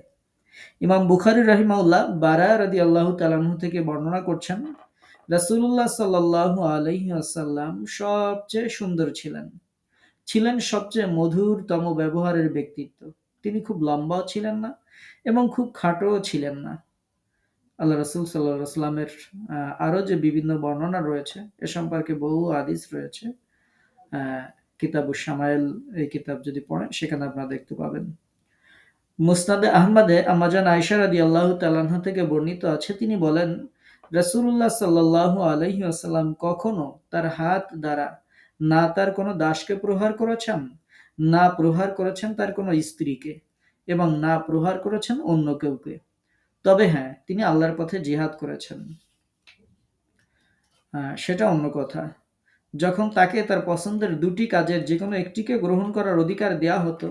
[SPEAKER 1] ইমাম বুখারী রাহিমাহুল্লাহ বারা রাদিয়াল্লাহু তাআলা আনহু থেকে বর্ণনা করছেন, রাসূলুল্লাহ সাল্লাল্লাহু আলাইহি ওয়াসাল্লাম সবচেয়ে সুন্দর ছিলেন, ছিলেন সবচেয়ে মধুরতম ব্যবহারের ব্যক্তিত্ব। তিনি খুব লম্বাও ছিলেন না এবং খুব খাটোও ছিলেন না। আল্লাহ রাসূল সাল্লাল্লাহু আলাইহি ওয়াসাল্লামের আরো যে বিভিন্ন বর্ণনা রয়েছে এ সম্পর্কে বহু হাদিস রয়েছে। আহ, কিতাবুশ শামাইল, এই কিতাব যদি পড়েন সেখানে আপনারা দেখতে পাবেন। মুসনাদে আহমদে আম্মাজান আয়েশা রাদিয়াল্লাহু তাআলা আনহা থেকে বর্ণিত আছে, তিনি বলেন, রাসূলুল্লাহ সাল্লাল্লাহু আলাইহি ওয়াসাল্লাম কখনো তার হাত দ্বারা না তার কোনো দাসকে প্রহার করেছেন, না প্রহার করেছেন তার কোনো স্ত্রীকে, এবং না প্রহার করেছেন অন্য কাউকে। তবে হ্যাঁ, তিনি আল্লাহর পথে জিহাদ করেছেন, সেটা অন্য কথা। যখন তাকে তার পছন্দের দুটি কাজের যেকোনো একটিকে গ্রহণ করার অধিকার দেয়া হতো,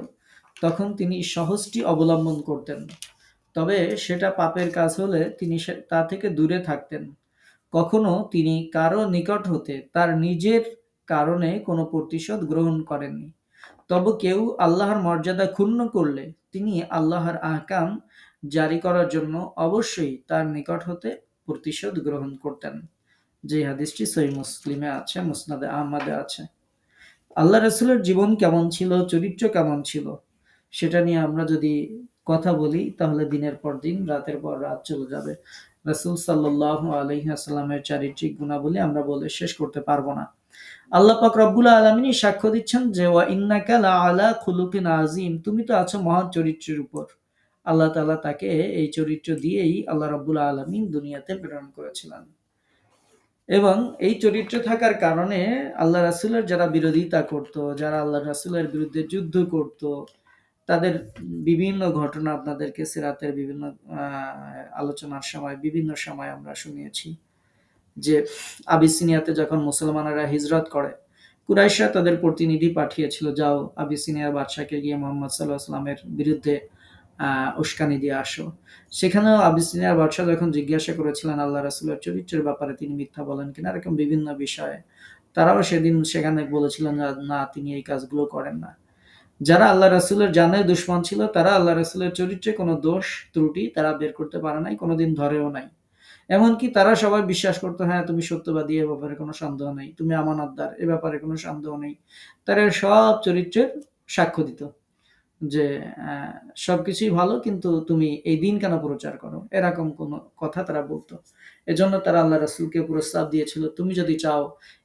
[SPEAKER 1] তখন তিনি সহজটি অবলম্বন করতেন। তবে সেটা পাপের কাজ হলে তিনি তা থেকে দূরে থাকতেন। কখনো তিনি কারো নিকট হতে তার নিজের কারণে কোনো প্রতিশোধ গ্রহণ করেননি। তবে কেউ আল্লাহর মর্যাদা ক্ষুণ্ণ করলে তিনি আল্লাহর আহকাম জারি করার জন্য অবশ্যই তার নিকট হতে প্রতিশোধ গ্রহণ করতেন। যে হাদিসটি সহিহ মুসলিমে আছে, মুসনাদে আহমদে আছে। আল্লাহ রাসূলের জীবন কেমন ছিল, চরিত্র কেমন ছিল, সেটা নিয়ে আমরা যদি কথা বলি তাহলে দিনের পর দিন, রাতের পর রাত চলে যাবে। রাসূল সাল্লাল্লাহু আলাইহি ওয়াসাল্লামের চারিত্রিক গুণাবলী আমরা বলে শেষ করতে পারবো না। আল্লাহ পাক রব্বুল আলামিনই সাক্ষ্য দিচ্ছেন যে ওয়া ইন্নাকা লাআলা খুলুকিন আযীম, তুমি তো আছো মহান চরিত্রের উপর। আল্লাহ তাআলা তাকে এই চরিত্র দিয়েই আল্লাহ রাব্বুল আলামিন দুনিয়াতে প্রেরণ করেছিলেন। এবং এই চরিত্র থাকার কারণে আল্লাহ রাসূলের যারা বিরোধিতা করত, যারা আল্লাহ রাসূলের বিরুদ্ধে যুদ্ধ করত, তাদের বিভিন্ন ঘটনা আপনাদেরকে সিরাতের বিভিন্ন আলোচনার সময় বিভিন্ন সময় আমরা শুনিয়েছি। যে আবিসিনিয়াতে যখন মুসলমানেরা হিজরত করে, কুরাইশরা তাদের প্রতিনিধি পাঠিয়েছিল, যাও আবিসিনিয়ার বাদশাকে গিয়ে মোহাম্মদ সাল্লাল্লাহু আলাইহি ওয়াসাল্লামের বিরুদ্ধে উস্কানি দিয়ে আসো। সেখানেও আবিসিনিয়ার বাদশা যখন জিজ্ঞাসা করেছিলেন আল্লাহ রাসূলের চরিত্রের ব্যাপারে তিনি মিথ্যা বলেন কিনা, এরকম বিভিন্ন বিষয়ে, তারাও সেদিন সেখানে বলেছিলেন যে না, তিনি এই কাজগুলো করেন না। যারা আল্লাহ রাসূলের জানের দুশমন ছিল তারা আল্লাহ রাসূলের চরিত্রে কোনো দোষ ত্রুটি তারা বের করতে পারে নাই, কোনোদিন ধরেও নাই। এমনকি তারা সবাই বিশ্বাস করতো, হ্যাঁ তুমি সত্যবাদী, এ ব্যাপারে কোনো সন্দেহ নেই, তুমি আমানতদার, এ ব্যাপারে কোনো সন্দেহ নেই। তারা সব চরিত্রের সাক্ষ্য দিত যে সবকিছুই ভালো, কিন্তু তুমি এই দিন কেন প্রচার করো, এরকম কোনো কথা তারা বলতো। এজন্য তারা আল্লাহ রাসূলকে প্রস্তাব দিয়েছিল, তুমি যদি চাও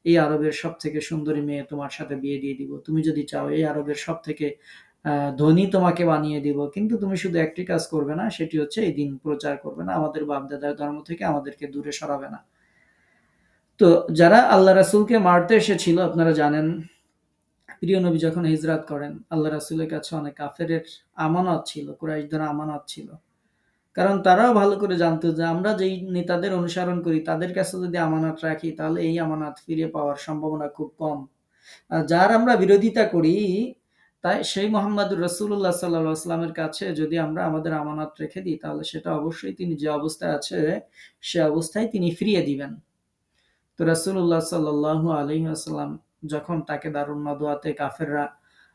[SPEAKER 1] এই আরবের সব থেকে সুন্দরী মেয়ে তোমার সাথে বিয়ে দিয়ে দিব, তুমি যদি চাও এই আরবের সব থেকে ধনী তোমাকে বানিয়ে দিব, কিন্তু তুমি শুধু একটি কাজ করবে না, সেটি হচ্ছে এই দিন প্রচার করবে না, আমাদের বাপদাদার ধর্ম থেকে আমাদেরকে দূরে সরাবে না। তো যারা আল্লাহ রাসূলকে মারতে এসেছিল, আপনারা জানেন প্রিয় নবী যখন হিজরত করেন আল্লাহ রাসূলের কাছে অনেক কাফেরের আমানত ছিল, কুরাইশদের আমানত ছিল। কারণ তারাও ভালো করে জানতো যে আমরা যেই নেতাদের অনুসরণ করি তাদের কাছে যদি আমানত রাখি তাহলে এই আমানত ফিরে পাওয়ার সম্ভাবনা খুব কম। আর যার আমরা বিরোধিতা করি তাই সেই মোহাম্মদুর রাসূলুল্লাহ সাল্লাল্লাহু আলাইহি ওয়াসাল্লামের কাছে যদি আমরা আমাদের আমানত রেখে দিই, তাহলে সেটা অবশ্যই তিনি যে অবস্থায় আছে সে অবস্থায় তিনি ফিরিয়ে দিবেন। তো রাসূলুল্লাহ সাল্লাল্লাহু আলাইহি ওয়াসাল্লাম যখন তাকে দারুন নদওয়াতে কাফেররা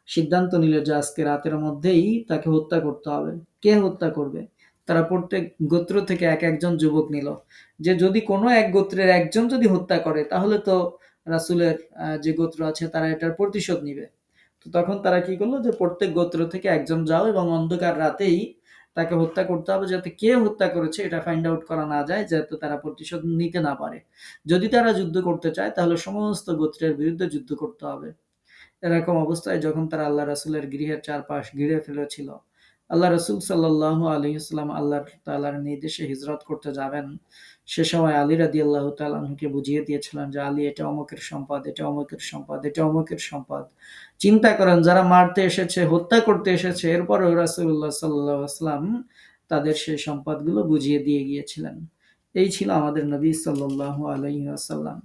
[SPEAKER 1] সিদ্ধান্ত নিল যে আজকে রাতের মধ্যেই তাকে হত্যা করতে হবে। কে হত্যা করবে? তারা প্রত্যেক গোত্র থেকে একজন যুবক নিল। যে যদি কোনো এক গোত্রের একজন যদি হত্যা করে, তাহলে তো রাসূলের যে গোত্র আছে তারা এটার প্রতিশোধ নিবে। তো তখন তারা কি করলো, যে প্রত্যেক গোত্র থেকে একজন যাও এবং অন্ধকার রাতেই তাকে হত্যা করতে হবে, যাতে কে হত্যা করেছে এটা ফাইন্ড আউট করা না যায়, যাতে তারা প্রতিশোধ নিতে না পারে। যদি তারা যুদ্ধ করতে চায়, তাহলে সমস্ত গোত্রের বিরুদ্ধে যুদ্ধ করতে হবে। এরকম অবস্থায় যখন তারা আল্লাহ রাসূলের গৃহের চারপাশ ঘিরে ফেলেছিল, আল্লাহ রাসূল সাল্লাল্লাহু আলাইহি ওয়াসাল্লাম আল্লাহ তাআলার নির্দেশে হিজরত করতে যাবেন, সে সময় আলী রাদিয়াল্লাহু তাআলা আনহুকে বুঝিয়ে দিয়েছিলেন যে আলী, এটা অমুকের সম্পদ, এটা অমুকের সম্পদ, এটা অমুকের সম্পদ। চিন্তা করেন, যারা মারতে এসেছে, হত্যা করতে এসেছে, এরপরেও রাসূলুল্লাহ সাল্লাল্লাহু আলাইহি ওয়াসাল্লাম তাদের সেই সম্পদগুলো বুঝিয়ে দিয়ে গিয়েছিলেন। এই ছিল আমাদের নবী সাল্লাল্লাহু আলাইহি ওয়াসাল্লাম।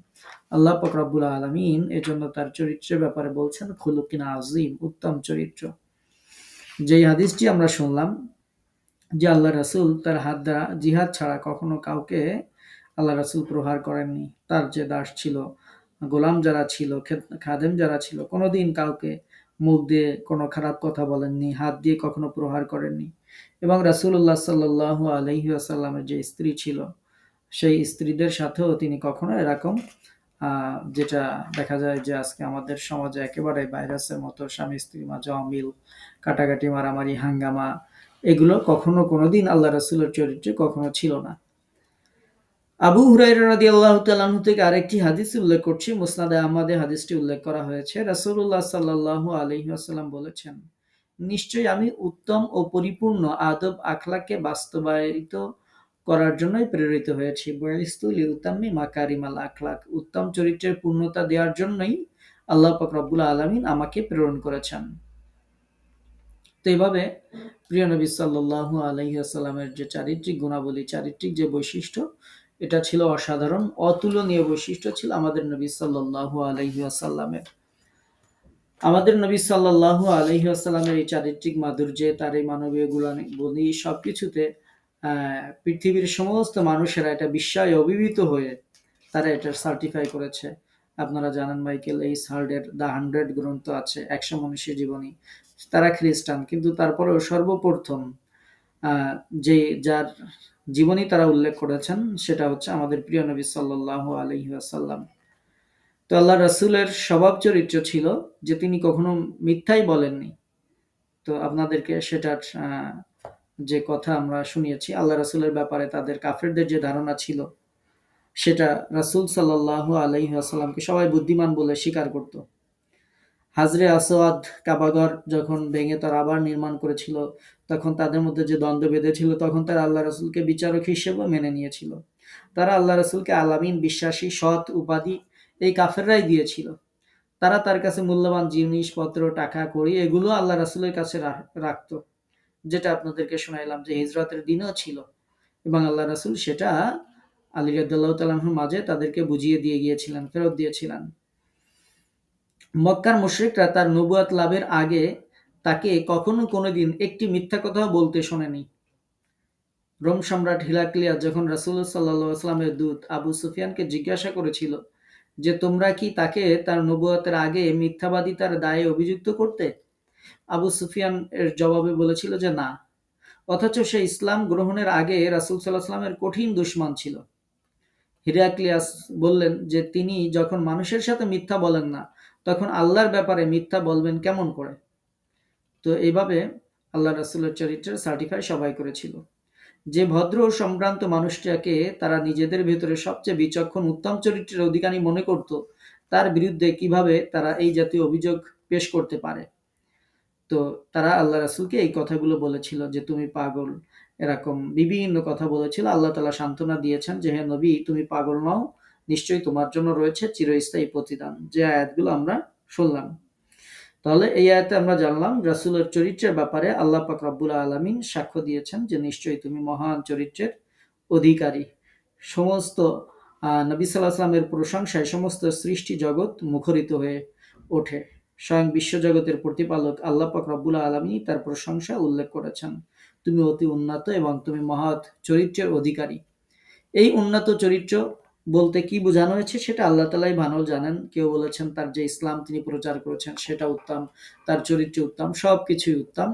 [SPEAKER 1] আল্লাহ পাক রব্বুল আলামিন এজন্য তার চরিত্রের ব্যাপারে বলছেন খুলুকিন আযীম, উত্তম চরিত্র। যেই হাদিসটি আমরা শুনলাম যে আল্লাহ রাসূল তার হাত দ্বারা জিহাদ ছাড়া কখনো কাউকে আল্লাহ রাসূল প্রহার করেননি। তার যে দাস ছিল, গোলাম যারা ছিল, খাদেম যারা ছিল, কোনোদিন কাউকে মুখ দিয়ে কোনো খারাপ কথা বলেননি, হাত দিয়ে কখনো প্রহার করেননি। এবং রাসূলুল্লাহ সাল্লাল্লাহু আলাইহি ওয়াসাল্লামের যে স্ত্রী ছিল, সেই স্ত্রীদের সাথেও তিনি কখনো এরকম যেটা দেখা যায় যে আজকে আমাদের সমাজে একেবারে ভাইরাসের মতো স্বামী স্ত্রীর মাঝে অমিল, কাটাকাটি, মারামারি, হাঙ্গামা, এগুলো কখনো কোনোদিন আল্লাহ রাসূলের চরিত্রে কখনো ছিল না। আবু হুরায়রা রাদিয়াল্লাহু তাআলা আনহু থেকে আরেকটি হাদিস উল্লেখ করছি, মুসনাদে আহমদে হাদিসটি উল্লেখ করা হয়েছে। রাসূলুল্লাহ সাল্লাল্লাহু আলাইহি ওয়াসাল্লাম বলেছেন, নিশ্চয়ই আমি উত্তম ও পরিপূর্ণ আদব আখলাককে বাস্তবায়িত করার জন্যই প্রেরিত হয়েছি। বুইসতু লিউতাম্মিমা মাকারিমাল আখলাক, উত্তম চরিত্রের পূর্ণতা দেওয়ার জন্যই আল্লাহ পাক রব্বুল আলামিন আমাকে প্রেরণ করেছেন। তো এইভাবে প্রিয় নবী সাল্লাল্লাহু আলাইহি ওয়াসাল্লামের যে চারিত্রিক গুণাবলী, চারিত্রিক যে বৈশিষ্ট্য, এটা ছিল অসাধারণ, অতুলনীয় বৈশিষ্ট্য ছিল আমাদের নবী সাল্লাল্লাহু আলাইহি ওয়াসাল্লামের। আমাদের নবী সাল্লাল্লাহু আলাইহি ওয়াসাল্লামের এই চারিত্রিক মাধুর্যে, তার এই মানবীয় গুণাবলী সবকিছুতে পৃথিবীর সমস্ত মানুষেরা এটা বিস্ময়ে অভিভূত হয়ে তারা এটার সার্টিফাই করেছে। আপনারা জানেন মাইকেল এইচ হার্ডের দ্য 100 গ্রন্থ আছে, 100 মনীষীর জীবনী। তারা খ্রিস্টান, কিন্তু তারপরেও সর্বপ্রথম যে যার জীবনী তারা উল্লেখ করেছেন, সেটা হচ্ছে আমাদের প্রিয় নবী সাল্লাল্লাহু আলাইহি ওয়াসাল্লাম। তো আল্লাহ রাসূলের স্বভাব চরিত্র ছিল যে তিনি কখনো মিথ্যাই বলেননি। তো আপনাদেরকে সেটার যে কথা আমরা শুনিয়েছি, আল্লাহ রাসূলের ব্যাপারে তাদের কাফেরদের যে ধারণা ছিল, সেটা রাসূল সাল্লাল্লাহু আলাইহি ওয়াসাল্লামকে সবাই বুদ্ধিমান বলে স্বীকার করত। হাজরে আসওয়াদ কাবাঘর যখন ভেঙে তারা আবার নির্মাণ করেছিল, তখন তাদের মধ্যে যে দ্বন্দ্ব বেঁধেছিল, তখন তারা আল্লাহ রাসূলকে বিচারক হিসেবে মেনে নিয়েছিল। তারা আল্লাহ রাসূলকে আল-আমিন, বিশ্বাসী, সৎ উপাধি এই কাফেররাই দিয়েছিল। তারা তার কাছে মূল্যবান জিনিসপত্র, টাকা, কড়ি, এগুলো আল্লাহ রাসূলের কাছে রাখত, যেটা আপনাদেরকে শোনাইলাম যে হিজরতের দিনও ছিল। এবং আল্লাহ রাসূল সেটা আলী রাদিয়াল্লাহু তাআলা আনহুর মাঝে তাদেরকে বুঝিয়ে দিয়ে গিয়েছিলেন, ফেরত দিয়েছিলেন। মক্কার মুশরিকরা তার নবুয়ত লাভের আগে তাকে কখনো কোনোদিন একটি মিথ্যা কথাও বলতে শোনেনি। রোম সম্রাট হিরাক্লিয়াস যখন রাসূলুল্লাহ সাল্লাল্লাহু আলাইহি ওয়াসাল্লামের দূত আবু সুফিয়ানকে জিজ্ঞাসা করেছিল যে তোমরা কি তাকে তার নবুয়তের আগে মিথ্যাবাদিতার দায়ে অভিযুক্ত করতে, আবু সুফিয়ান এর জবাবে বলেছিল যে না। অথচ সে ইসলাম গ্রহণের আগে রাসূল সাল্লাল্লাহু আলাইহি ওয়াসাল্লামের কঠিন দুশমন ছিল। হিরাক্লিয়াস বললেন যে তিনি যখন মানুষের সাথে মিথ্যা বলেন না, তখন আল্লাহর ব্যাপারে মিথ্যা বলবেন কেমন করে? তো এইভাবে আল্লাহ রাসূলের চরিত্রের সার্টিফাই সবাই করেছিল। যে ভদ্র ও সম্ভ্রান্ত মানুষটাকে তারা নিজেদের ভেতরে সবচেয়ে বিচক্ষণ, উত্তম চরিত্রের অধিকারী মনে করত, তার বিরুদ্ধে কিভাবে তারা এই জাতীয় অভিযোগ পেশ করতে পারে? তো তারা আল্লাহ রাসূলকে এই কথাগুলো বলেছিল যে তুমি পাগল, এরকম বিভিন্ন কথা বলেছিল। আল্লাহ তাআলা সান্ত্বনা দিয়েছেন যে হে নবী, তুমি পাগল নও, নিশ্চয়ই তোমার জন্য রয়েছে চিরস্থায়ী প্রতিদান। যে আয়াতগুলো আমরা শুনলাম, তাহলে এই আয়াতে আমরা জানলাম রাসূলের চরিত্রের ব্যাপারে আল্লাহ পাক রব্বুল আলামিন সাক্ষ্য দিয়েছেন যে নিশ্চয়ই তুমি মহান চরিত্রের অধিকারী। সমস্ত নবী সাল্লাল্লাহু আলাইহি ওয়াসাল্লামের প্রশংসায় সমস্ত সৃষ্টি জগৎ মুখরিত হয়ে ওঠে। স্বয়ং বিশ্বজগতের প্রতিপালক আল্লাহ পাক রব্বুল আলামিন তার প্রশংসা উল্লেখ করেছেন। তুমি অতি উন্নত এবং তুমি মহৎ চরিত্রের অধিকারী। এই উন্নত চরিত্র বলতে কি বোঝানো হয়েছে সেটা আল্লাহ তালাই ভালো জানেন। কেউ বলেছেন তার যে ইসলাম তিনি প্রচার করেছেন সেটা উত্তম, তার চরিত্র উত্তম, সবকিছুই উত্তম।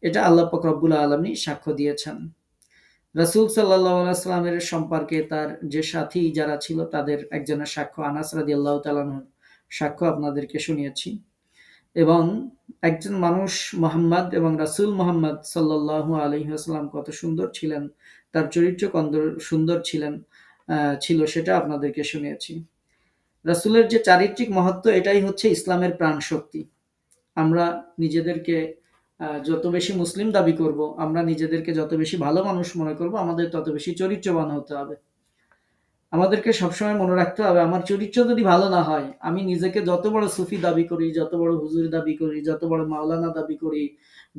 [SPEAKER 1] এটা আল্লাহ পাক রব্বুল আলামিন সাক্ষ্য দিয়েছেন। রাসূল সাল্লাল্লাহু আলাইহি সাল্লামের সম্পর্কে তার যে সাথী যারা ছিল তাদের একজনের সাক্ষ্য আনাস রাদিয়াল্লাহু তাআলা আনহুর সাক্ষ্য আপনাদেরকে শুনিয়েছি। এবং একজন মানুষ মোহাম্মদ এবং রাসূল মোহাম্মদ সাল্লাল্লাহু আলাইহি ওয়াসাল্লাম কত সুন্দর ছিলেন, তার চরিত্র কত সুন্দর ছিল সেটা আপনাদেরকে শুনিয়েছি। রাসূলের যে চারিত্রিক মহত্ব এটাই হচ্ছে ইসলামের প্রাণ শক্তি। আমরা নিজেদেরকে যত বেশি মুসলিম দাবি করব, আমরা নিজেদেরকে যত বেশি ভালো মানুষ মনে করব, আমাদের তত বেশি চরিত্রবান হতে হবে। আমাদেরকে সবসময় মনে রাখতে হবে আমার চরিত্র যদি ভালো না হয়, আমি নিজেকে যত বড় সুফি দাবি করি, যত বড় হুজুর দাবি করি, যত বড় মাওলানা দাবি করি,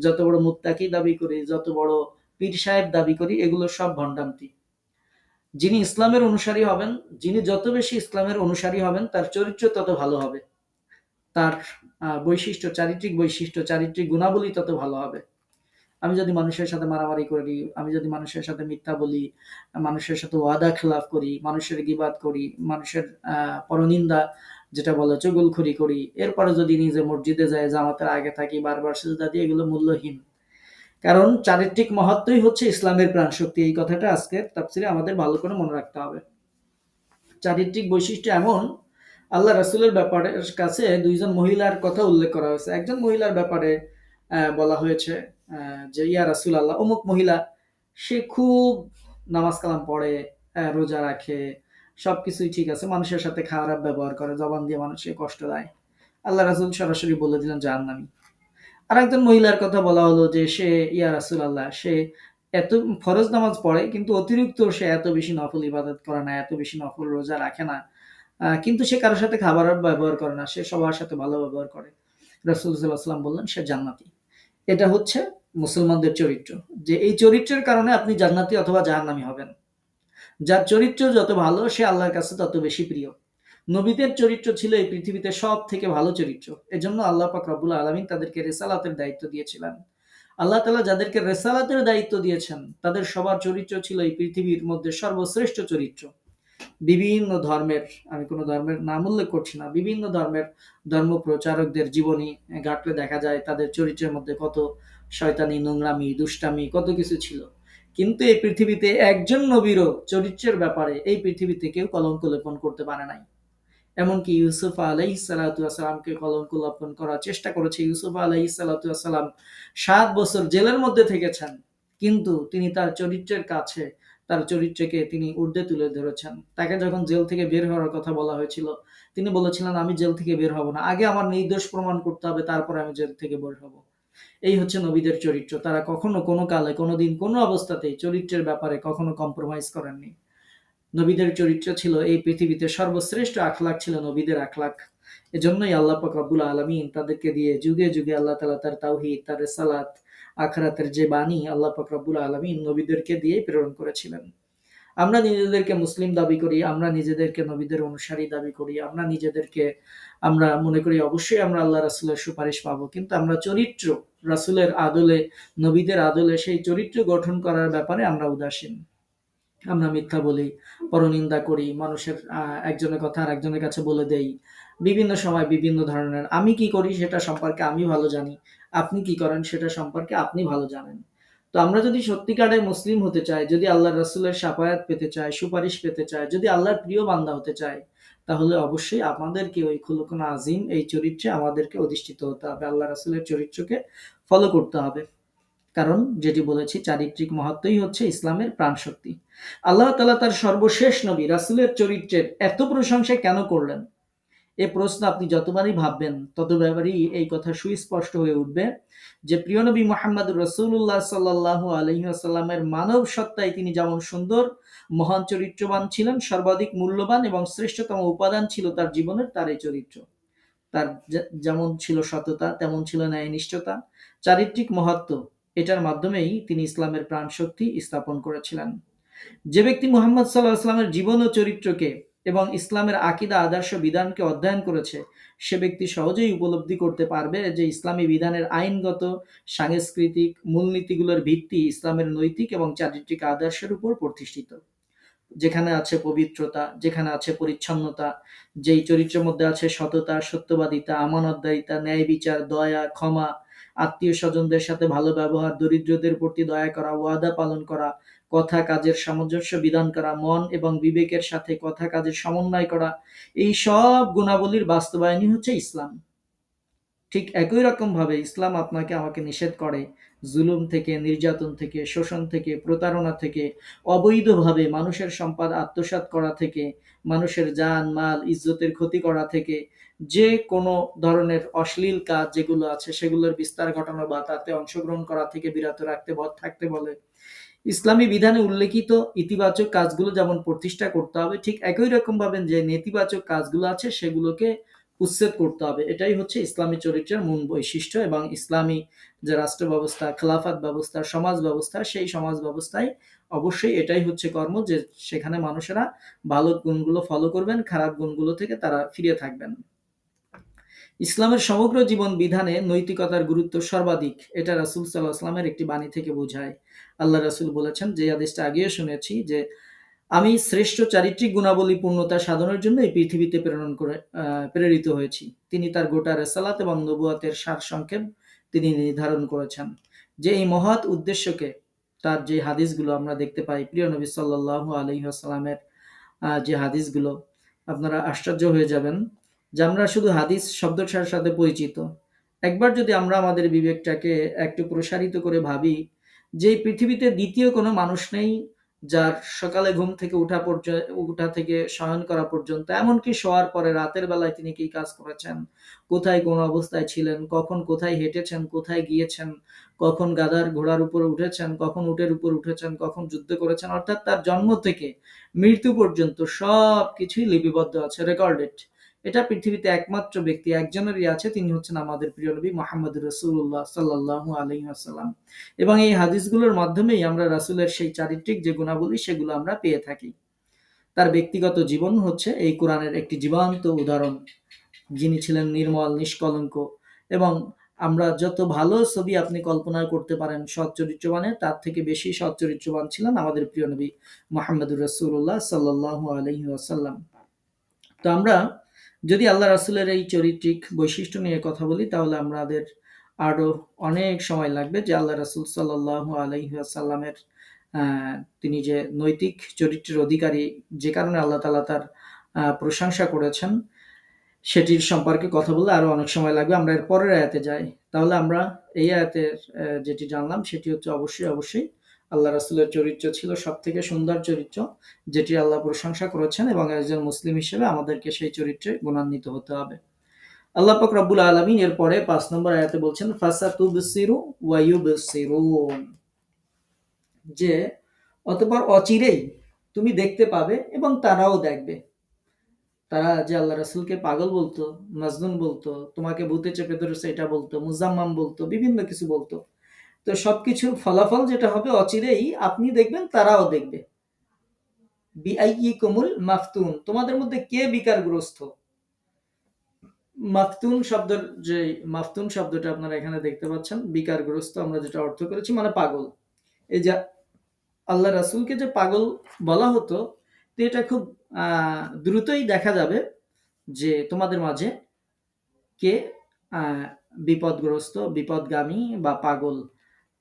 [SPEAKER 1] যত বড় মুত্তাকি দাবি করি, যত বড় পীর সাহেব দাবি করি, এগুলো সব ভণ্ডামি। যিনি ইসলামের অনুসারী হবেন, যিনি যত বেশি ইসলামের অনুসারী হবেন, তার চরিত্র তত ভালো হবে, তার বৈশিষ্ট্য, চারিত্রিক বৈশিষ্ট্য, চারিত্রিক গুণাবলী তত ভালো হবে। আমি যদি মানুষের সাথে মারামারি করি, আমি যদি মানুষের সাথে মিথ্যা বলি, মানুষের সাথে ওয়াদা খেলাফ করি, মানুষের গীবাত করি, মানুষের পরনিন্দা যেটা বলে চুগলখড়ি করি, এরপরে যদি নিজে মসজিদে যায়, জামাতের আগে থাকি, বারবার সিজদা দিই, এগুলো মূল্যহীন। কারণ চারিত্রিক মহত্বই হচ্ছে ইসলামের প্রাণ শক্তি। এই কথাটা আজকের তাফসিরে আমাদের ভালো করে মনে রাখতে হবে। চারিত্রিক বৈশিষ্ট্য এমন, আল্লাহ রাসূলের ব্যাপারে কাছে দুইজন মহিলার কথা উল্লেখ করা হয়েছে। একজন মহিলার ব্যাপারে বলা হয়েছে যে ইয়া রাসূল আল্লাহ, অমুক মহিলা, সে খুব নামাজ কালাম পড়ে, রোজা রাখে, সবকিছুই ঠিক আছে, মানুষের সাথে খারাপ ব্যবহার করে, জবান দিয়ে মানুষকে কষ্ট দেয়। আল্লাহ রাসূল সরাসরি বলে দিলেন জাহান্নামী। আর একজন মহিলার কথা বলা হলো যে সে ইয়া রাসূল আল্লাহ, সে এত ফরজ নামাজ পড়ে কিন্তু অতিরিক্ত সে এত বেশি নফল ইবাদত করে না, এত বেশি নফল রোজা রাখে না, কিন্তু সে কারোর সাথে খাবার ব্যবহার করে না, সে সবার সাথে ভালো ব্যবহার করে। রাসূল সাল্লাল্লাহু আলাইহি ওয়াসাল্লাম বললেন সে জান্নাতি। এটা হচ্ছে মুসলমানদের চরিত্র, যে এই চরিত্রের কারণে আপনি জান্নাতি অথবা জাহান্নামী হবেন। যার চরিত্র যত ভালো সে আল্লাহর কাছে তত বেশি প্রিয়। নবীদের চরিত্র ছিল এই পৃথিবীতে সব থেকে ভালো চরিত্র। এজন্য আল্লাহ পাক রব্বুল আলামিন তাদেরকে রেসালাতের দায়িত্ব দিয়েছিলেন। আল্লাহ তাআলা যাদেরকে রেসালাতের দায়িত্ব দিয়েছেন তাদের সবার চরিত্র ছিল এই পৃথিবীর মধ্যে সর্বশ্রেষ্ঠ চরিত্র। বিভিন্ন ধর্মের, আমি কোনো ধর্মের নাম উল্লেখ করছি না, বিভিন্ন ধর্মের ধর্ম প্রচারকদের জীবনী ঘাটলে দেখা যায় তাদের চরিত্রের মধ্যে কত শয়তানি, নোংরামি, দুষ্টামি, কত কিছু ছিল। কিন্তু এই পৃথিবীতে একজন নবীরও চরিত্রের ব্যাপারে এই পৃথিবীতে কেউ কলঙ্ক লেপন করতে পারে নাই। এমনকি ইউসুফ আলাইহিস সালাতু ওয়াস সালামকে কলঙ্ক লেপন করার চেষ্টা করেছে। ইউসুফ আলাইহিস সালাতু ওয়াস সালাম ৭ বছর জেলের মধ্যে থেকেছেন, কিন্তু তিনি তার চরিত্রের কাছে, তার চরিত্রকে তিনি ঊর্ধ্বে তুলে ধরেছেন। তাকে যখন জেল থেকে বের হওয়ার কথা বলা হয়েছিল, তিনি বলেছিলেন আমি জেল থেকে বের হব না, আগে আমার নির্দোষ প্রমাণ করতে হবে, তারপরে আমি জেল থেকে বের হব। এই হচ্ছে নবীদের চরিত্র। তারা কখনো, কোনো কালে, কোনোদিন, কোনো অবস্থাতেই চরিত্রের ব্যাপারে কখনো কম্প্রোমাইজ করেননি। নবীদের চরিত্র ছিল এই পৃথিবীতে সর্বশ্রেষ্ঠ আখলাক, ছিল নবীদের আখলাক। এজন্যই আল্লাহ পাক রব্বুল আলামিন তাদেরকে দিয়ে যুগে যুগে আল্লাহ তাআলা তার তাওহীদ, তার রিসালাত, আখিরাতের যে বাণী আল্লাহ পাক রব্বুল আলামিন নবীদেরকে দিয়ে প্রেরণ করেছিলেন। আমরা নিজেদেরকে মুসলিম দাবি করি, আমরা নিজেদেরকে নবীদের অনুসারী দাবি করি, আমরা মনে করি অবশ্যই আমরা আল্লাহ রাসূলের সুপারিশ পাবো, কিন্তু আমরা চরিত্র, রাসূলের আদলে, নবীদের আদলে সেই চরিত্র গঠন করার ব্যাপারে আমরা উদাসীন। আমরা মিথ্যা বলি, পরনিন্দা করি, মানুষের একজনের কথা আর একজনের কাছে বলে দেই। বিভিন্ন সময় বিভিন্ন ধরনের, আমি কি করি সেটা সম্পর্কে আমি ভালো জানি, আপনি কি করেন সেটা সম্পর্কে আপনি ভালো জানেন। তো আমরা যদি সত্যিকারের মুসলিম হতে চাই, যদি আল্লাহর রাসূলের শাফায়াত পেতে চাই, সুপারিশ পেতে চাই, যদি আল্লাহর প্রিয় বান্দা হতে চাই, তাহলে অবশ্যই আমাদেরকে ওই খুলুকুন আজিম, এই চরিত্রে আমাদেরকে অধিষ্ঠিত হতে হবে, আল্লাহ রাসূলের চরিত্রকে ফলো করতে হবে। কারণ যেটি বলেছি, চারিত্রিক মহত্বই হচ্ছে ইসলামের প্রাণশক্তি। আল্লাহ তাআলা তার সর্বশেষ নবী রাসূলের চরিত্রের এত প্রশংসা কেন করলেন? এই প্রশ্ন আপনি যতবারই ভাববেন ততবারই এই কথা সুস্পষ্ট হয়ে উঠবে যে প্রিয় নবী মুহাম্মদুর রাসূলুল্লাহ সাল্লাল্লাহু আলাইহি ওয়াসাল্লামের মানব সত্তায় তিনি যেমন সুন্দর, মহান চরিত্রবান ছিলেন, সর্বাধিক মূল্যবান এবং শ্রেষ্ঠতম উপাদান ছিল তার জীবনের তার এই চরিত্র। তার যেমন ছিল সততা, তেমন ছিল ন্যায়নিষ্ঠতা, চারিত্রিক মহত্ব। এটার মাধ্যমেই তিনি ইসলামের প্রাণশক্তি স্থাপন করেছিলেন। যে ব্যক্তি মুহাম্মদ সাল্লাল্লাহু আলাইহি ওয়াসাল্লামের জীবন ও চরিত্রকে এবং ইসলামের আকীদা আদর্শ বিধানকে অধ্যয়ন করেছে, সে ব্যক্তি সহজেই উপলব্ধি করতে পারবে যে ইসলামী বিধানের আইনগত সাংস্কৃতিক মূলনীতিগুলোর ভিত্তি ইসলামের নৈতিক এবং চারিত্রিক আদর্শের উপর প্রতিষ্ঠিত। যেখানে আছে পবিত্রতা, যেখানে আছে পরিচ্ছন্নতা, যেই চরিত্রের মধ্যে আছে সততা, সত্যবাদিতা, আমানতদারিতা, ন্যায় বিচার, দয়া, ক্ষমা, আত্মীয় স্বজনদের সাথে ভালো ব্যবহার, দরিদ্রদের প্রতি দয়া করা, ওয়াদা পালন করা, কথা কাজের সামঞ্জস্য বিধান করা, মন এবং বিবেকের সাথে কথা কাজের সমন্বয় করা, এই সব গুণাবলীর বাস্তবায়নই হচ্ছে ইসলাম। ঠিক একই রকমভাবে ইসলাম আপনাকে আমাকে নিষেধ করে জুলুম থেকে, নির্যাতন থেকে, শোষণ থেকে, প্রতারণা থেকে, অবৈধভাবে মানুষের সম্পদ আত্মসাৎ করা থেকে, মানুষের জান মাল ইজ্জতের ক্ষতি করা থেকে, যে কোনো ধরনের অশ্লীল কাজ যেগুলো আছে সেগুলোর বিস্তার ঘটানো বা তাতে অংশগ্রহণ করা থেকে বিরত থাকতে বলে। ইসলামী বিধানে উল্লেখিত ইতিবাচক কাজগুলো যেমন প্রতিষ্ঠা করতে হবে, ঠিক একই রকম ভাবে যে নেতিবাচক কাজগুলো আছে সেগুলোকে উচ্ছেদ করতে হবে। এটাই হচ্ছে ইসলামী চরিত্রের মূল বৈশিষ্ট্য। এবং ইসলামী যে রাষ্ট্র ব্যবস্থা, খেলাফত ব্যবস্থা, সমাজ ব্যবস্থা, সেই সমাজ ব্যবস্থায় অবশ্যই এটাই হচ্ছে কর্ম যে সেখানে মানুষেরা ভালো গুণগুলো ফলো করবেন, খারাপ গুণগুলো থেকে তারা ফিরে থাকবেন। ইসলামের সমগ্র জীবন বিধানে নৈতিকতার গুরুত্ব সর্বাধিক, এটা রাসূল সাল্লাল্লাহু আলাইহি ওয়াসাল্লামের একটি বাণী থেকে বোঝায়। আল্লাহ রাসূল বলেছেন, যে হাদিসটা আগেও শুনেছি, যে আমি শ্রেষ্ঠ চারিত্রিক গুণাবলী পূর্ণতা সাধনের জন্য এই পৃথিবীতে প্রেরিত হয়েছি। তিনি তার গোটা রেসালাত এবং নবুয়াতের সারসংক্ষেপ তিনি নির্ধারণ করেছেন। যে এই মহৎ উদ্দেশ্যকে তার যে হাদিসগুলো আমরা দেখতে পাই, প্রিয় নবী সাল্লাল্লাহু আলাইহি ওয়াসাল্লামের যে হাদিসগুলো, আপনারা আশ্চর্য হয়ে যাবেন যে আমরা শুধু হাদিস শব্দটার সাথে পরিচিত। একবার যদি আমরা আমাদের বিবেকটাকে একটু প্রসারিত করে ভাবি যে এই পৃথিবীতে দ্বিতীয় কোনো মানুষ নেই যার সকালে ঘুম থেকে উঠা থেকে শয়ন করা পর্যন্ত, এমনকি শোয়ার পরে রাতের বেলায় তিনি কি কাজ করেছেন, কোথায় কোন অবস্থায় ছিলেন, কখন কোথায় হেঁটেছেন, কোথায় গিয়েছেন, কখন গাধার ঘোড়ার উপর উঠেছেন, কখন উটের উপর উঠেছেন, কখন যুদ্ধ করেছেন, অর্থাৎ তার জন্ম থেকে মৃত্যু পর্যন্ত সব কিছুই লিপিবদ্ধ আছে, রেকর্ডেড। এটা পৃথিবীতে একমাত্র ব্যক্তি একজনেরই আছে, তিনি হচ্ছেন আমাদের প্রিয় নবী মুহাম্মদুর রাসূলুল্লাহ সাল্লাল্লাহু আলাইহি ওয়াসাল্লাম। এবং এই হাদিসগুলোর মাধ্যমেই আমরা রাসূলের সেই চারিত্রিক যে গুণাবলী সেগুলো আমরা পেয়ে থাকি। তার ব্যক্তিগত জীবন হচ্ছে এই কোরআনের একটি জীবন্ত উদাহরণ। যিনি ছিলেন নির্মল, নিষ্কলঙ্ক, এবং আমরা যত ভালো ছবি আপনি কল্পনা করতে পারেন সৎ চরিত্রবানের, তার থেকে বেশি সৎ চরিত্রবান ছিলেন আমাদের প্রিয় নবী মুহাম্মদুর রাসূলুল্লাহ সাল্লাল্লাহু আলাইহি ওয়াসাল্লাম। তো আমরা যদি আল্লাহ রাসূলের এই চরিত্রিক বৈশিষ্ট্য নিয়ে কথা বলি, তাহলে আমাদের আরো অনেক সময় লাগবে। যে আল্লাহ রাসূল সাল্লাল্লাহু আলাইহি ওয়াসাল্লামের তিনি যে নৈতিক চরিত্রের অধিকারী, যে কারণে আল্লাহ তাআলা তার প্রশংসা করেছেন, সেটির সম্পর্কে কথা বললে আরো অনেক সময় লাগবে। আমরা এর পরের আয়াতে যাই। তাহলে আমরা এই আয়াতের যেটি জানলাম সেটি হচ্ছে অবশ্যই আল্লাহ রাসূলের চরিত্র ছিল সবথেকে সুন্দর চরিত্র, যেটি আল্লাহ প্রশংসা করেছেন, এবং একজন মুসলিম হিসেবে আমাদেরকে সেই চরিত্রে গুণান্বিত হতে হবে। আল্লাহ পাক রব্বুল আলামিন এর পরে ৫ নম্বর আয়াতে বলছেন, ফাসাতুবসিরু ওয়া ইউবসিরুন, যে অতঃপর অচিরেই তুমি দেখতে পাবে এবং তারাও দেখবে। তারা যে আল্লাহ রাসূলকে পাগল বলতো, মাজনুন বলতো, তোমাকে ভূতে চেপে ধরেছে এটা বলতো, মুজাম্মাম বলতো, বিভিন্ন কিছু বলতো। তো সবকিছুর ফলাফল যেটা হবে, অচিরেই আপনি দেখবেন, তারাও দেখবে। বিআইয়িকুমুল মাফতুন, তোমাদের মধ্যে কে বিকারগ্রস্ত। মাফতুন শব্দটা আপনারা এখানে দেখতে পাচ্ছেন, বিকারগ্রস্ত আমরা যেটা অর্থ করেছি মানে পাগল। এই যে আল্লাহ রাসূলকে যে পাগল বলা হতো, তো এটা খুব দ্রুতই দেখা যাবে যে তোমাদের মাঝে কে বিপদগ্রস্ত, বিপদগামী বা পাগল,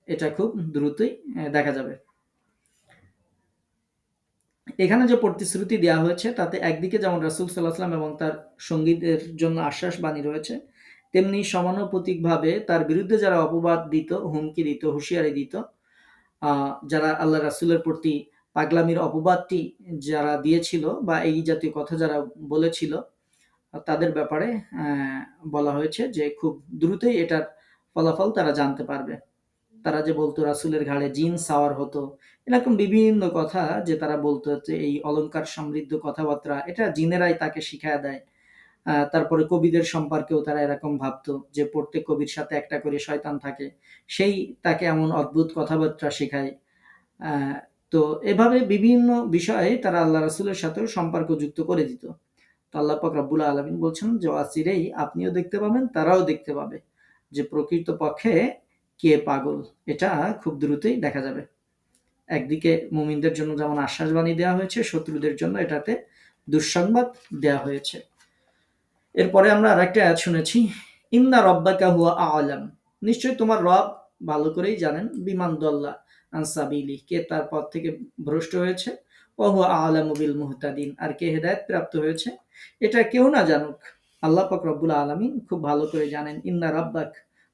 [SPEAKER 1] এটা খুব দ্রুতই দেখা যাবে। এখানে যে প্রতিশ্রুতি দেওয়া হয়েছে তাতে একদিকে যেমন রাসূল সাল্লাল্লাহু আলাইহি ওয়াসাল্লাম এবং তার সঙ্গীদের জন্য আশ্বাস বাণী রয়েছে, তেমনি সমানুপাতিকভাবে তার বিরুদ্ধে যারা অপবাদ দিত, হুমকি দিত, হুঁশিয়ারি দিত, যারা আল্লাহ রাসূলের প্রতি পাগলামির অপবাদটি যারা দিয়েছিল বা এই জাতীয় কথা যারা বলেছিল, তাদের ব্যাপারে বলা হয়েছে যে খুব দ্রুতই এটার ফলাফল তারা জানতে পারবে। তারা যে বলতো রাসূলের ঘাড়ে জিন সাওয়ার হতো, এরকম বিভিন্ন কথা যে তারা বলতো, যে এই অলংকার সমৃদ্ধ কথাবার্তা এটা জিনেরাই তাকে শিখায় দেয়। তারপরে কবিদের সম্পর্কেও তারা এরকম ভাবতো যে প্রত্যেক কবির সাথে একটা করে শয়তান থাকে, সেই তাকে এমন অদ্ভুত কথাবার্তা শেখায়। তো তো এভাবে বিভিন্ন বিষয়ে তারা আল্লাহ রাসূলের সাথেও সম্পর্ক যুক্ত করে দিত। তো আল্লাহ পাক রব্বুল আলামিন বলছেন যে অচিরেই আপনিও দেখতে পাবেন, তারাও দেখতে পাবে যে প্রকৃতপক্ষে কে পাগল। এটা খুব দ্রুতই দেখা যাবে। একদিকে মুমিনদের জন্য যেমন আশ্বাসবাণী দেওয়া হয়েছে, শত্রুদের জন্য এটাতে দুঃসংবাদ দেওয়া হয়েছে। এরপরে আমরা আরেকটা আয়াত শুনেছি, ইন্না রব্বাকা হুয়া আ'লাম, নিশ্চয়ই তোমার রব ভালো করেই জানেন, বিমান দল্লা আন সাবিলি, কে তার পথ থেকে ভ্রষ্ট হয়েছে, ওয়া হুয়া আ'লামু বিল মুহতাদিন, আর কে হেদায়েত প্রাপ্ত হয়েছে এটা কেউ না জানুক, আল্লাহ পাক রব্বুল আলামিন খুব ভালো করে জানেন। ইন্না রব্বাক,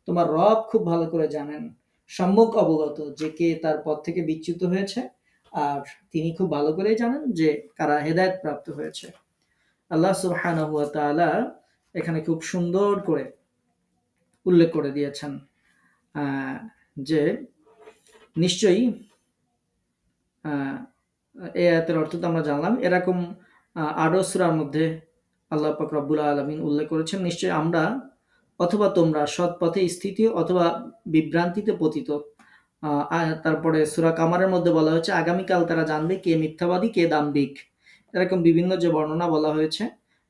[SPEAKER 1] তোমার রব খুব ভালো করে জানেন, সম্যক অবগত যে কে তার পথ থেকে বিচ্যুত হয়েছে, আর তিনি খুব ভালো করেই জানেন যে কারা হেদায়েত প্রাপ্ত হয়েছে। আল্লাহ সুবহানাহু ওয়া তাআলা এখানে খুব সুন্দর করে উল্লেখ করে দিয়েছেন যে নিশ্চয়ই এই আয়াতের অর্থ তো আমরা জানলাম। এরকম আরো সূরার মধ্যে আল্লাহ পাক রব্বুল আলামিন উল্লেখ করেছেন, নিশ্চয়ই আমরা অথবা তোমরা সৎ পথে স্থিতি অথবা বিভ্রান্তিতে পতিত। তারপরে সূরা কামারের মধ্যে বলা হয়েছে আগামীকাল তারা জানবে কে মিথ্যাবাদী কে দাম্ভিক। এরকম বিভিন্ন যে বর্ণনা বলা হয়েছে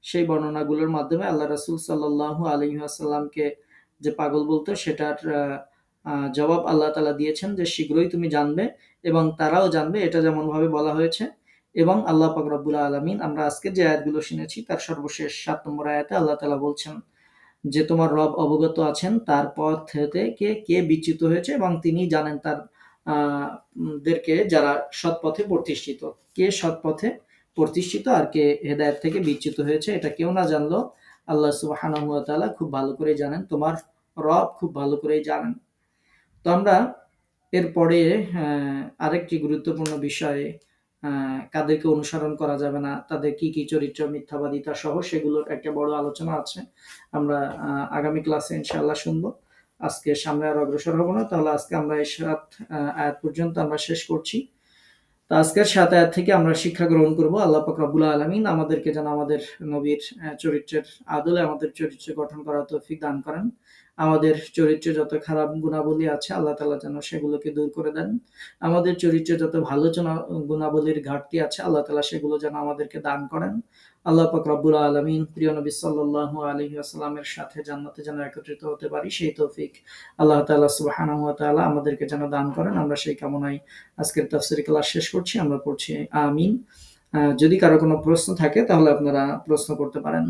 [SPEAKER 1] সেই বর্ণনাগুলোর মাধ্যমে আল্লাহ রাসূল সাল্লাল্লাহু আলাইহি ওয়াসাল্লামকে যে পাগল বলতো সেটার জবাব আল্লাহ তাআলা দিয়েছেন যে শীঘ্রই তুমি জানবে এবং তারাও জানবে, এটা যেমন ভাবে বলা হয়েছে। এবং আল্লাহ পাক রব্বুল আলামিন আমরা আজকে যে আয়াতগুলো শুনেছি তার সর্বশেষ ৭ নম্বর আয়াতে আল্লাহ তাআলা বলছেন যে তোমার রব অবগত আছেন তার পথ থেকে কে বিচ্যুত হয়েছে এবং তিনি জানেন তার দেরকে যারা সৎ পথে প্রতিষ্ঠিত, কে সৎ পথে প্রতিষ্ঠিত আর কে হেদায়েত থেকে বিচ্যুত হয়েছে এটা কেউ না জানলো আল্লাহ সুবহানাহু ওয়া তাআলা খুব ভালো করেই জানেন, তোমার রব খুব ভালো করেই জানেন। তো আমরা এরপরে আরেকটি গুরুত্বপূর্ণ বিষয়ে কাদেরকে অনুসরণ করা যাবে না, তাদের কি কি চরিত্র, মিথ্যাবাদিতা সহ সেগুলোর একটা বড় আলোচনা আছে। আমরা আগামী ক্লাসে ইনশাআল্লাহ শুনবো। আজকে সামনে আর অগ্রসর হব না, তাহলে আজকে আমরা এই ৭ আয়াত পর্যন্ত আমরা শেষ করছি। তো আজকের ৭ আয়াত থেকে আমরা শিক্ষা গ্রহণ করব। আল্লাহ পাক রব্বুল আলামিন আমাদেরকে যেন আমাদের নবীর চরিত্রের আদলে আমাদের চরিত্র গঠন করার তৌফিক দান করেন। আমাদের চরিত্রে যত খারাপ গুণাবলী আছে আল্লাহ তাআলা যেন সেগুলোকে দূর করে দেন। আমাদের চরিত্রে যত ভালো গুণাবলীর ঘাটতি আছে আল্লাহ তাআলা সেগুলো যেন আমাদেরকে দান করেন। আল্লাহ পাক রব্বুল আলামিন প্রিয় নবী সাল্লাল্লাহু আলাইহি ওয়াসাল্লামের সাথে জান্নাতে যেন একত্রিত হতে পারি সেই তৌফিক আল্লাহ তাআলা সুবহানাহু ওয়া তাআলা আমাদেরকে যেন দান করেন। আমরা সেই কামনায় আজকের তাফসীর ক্লাস শেষ করছি। আমরা পড়ছি আমিন। যদি কারো কোনো প্রশ্ন থাকে তাহলে আপনারা প্রশ্ন করতে পারেন।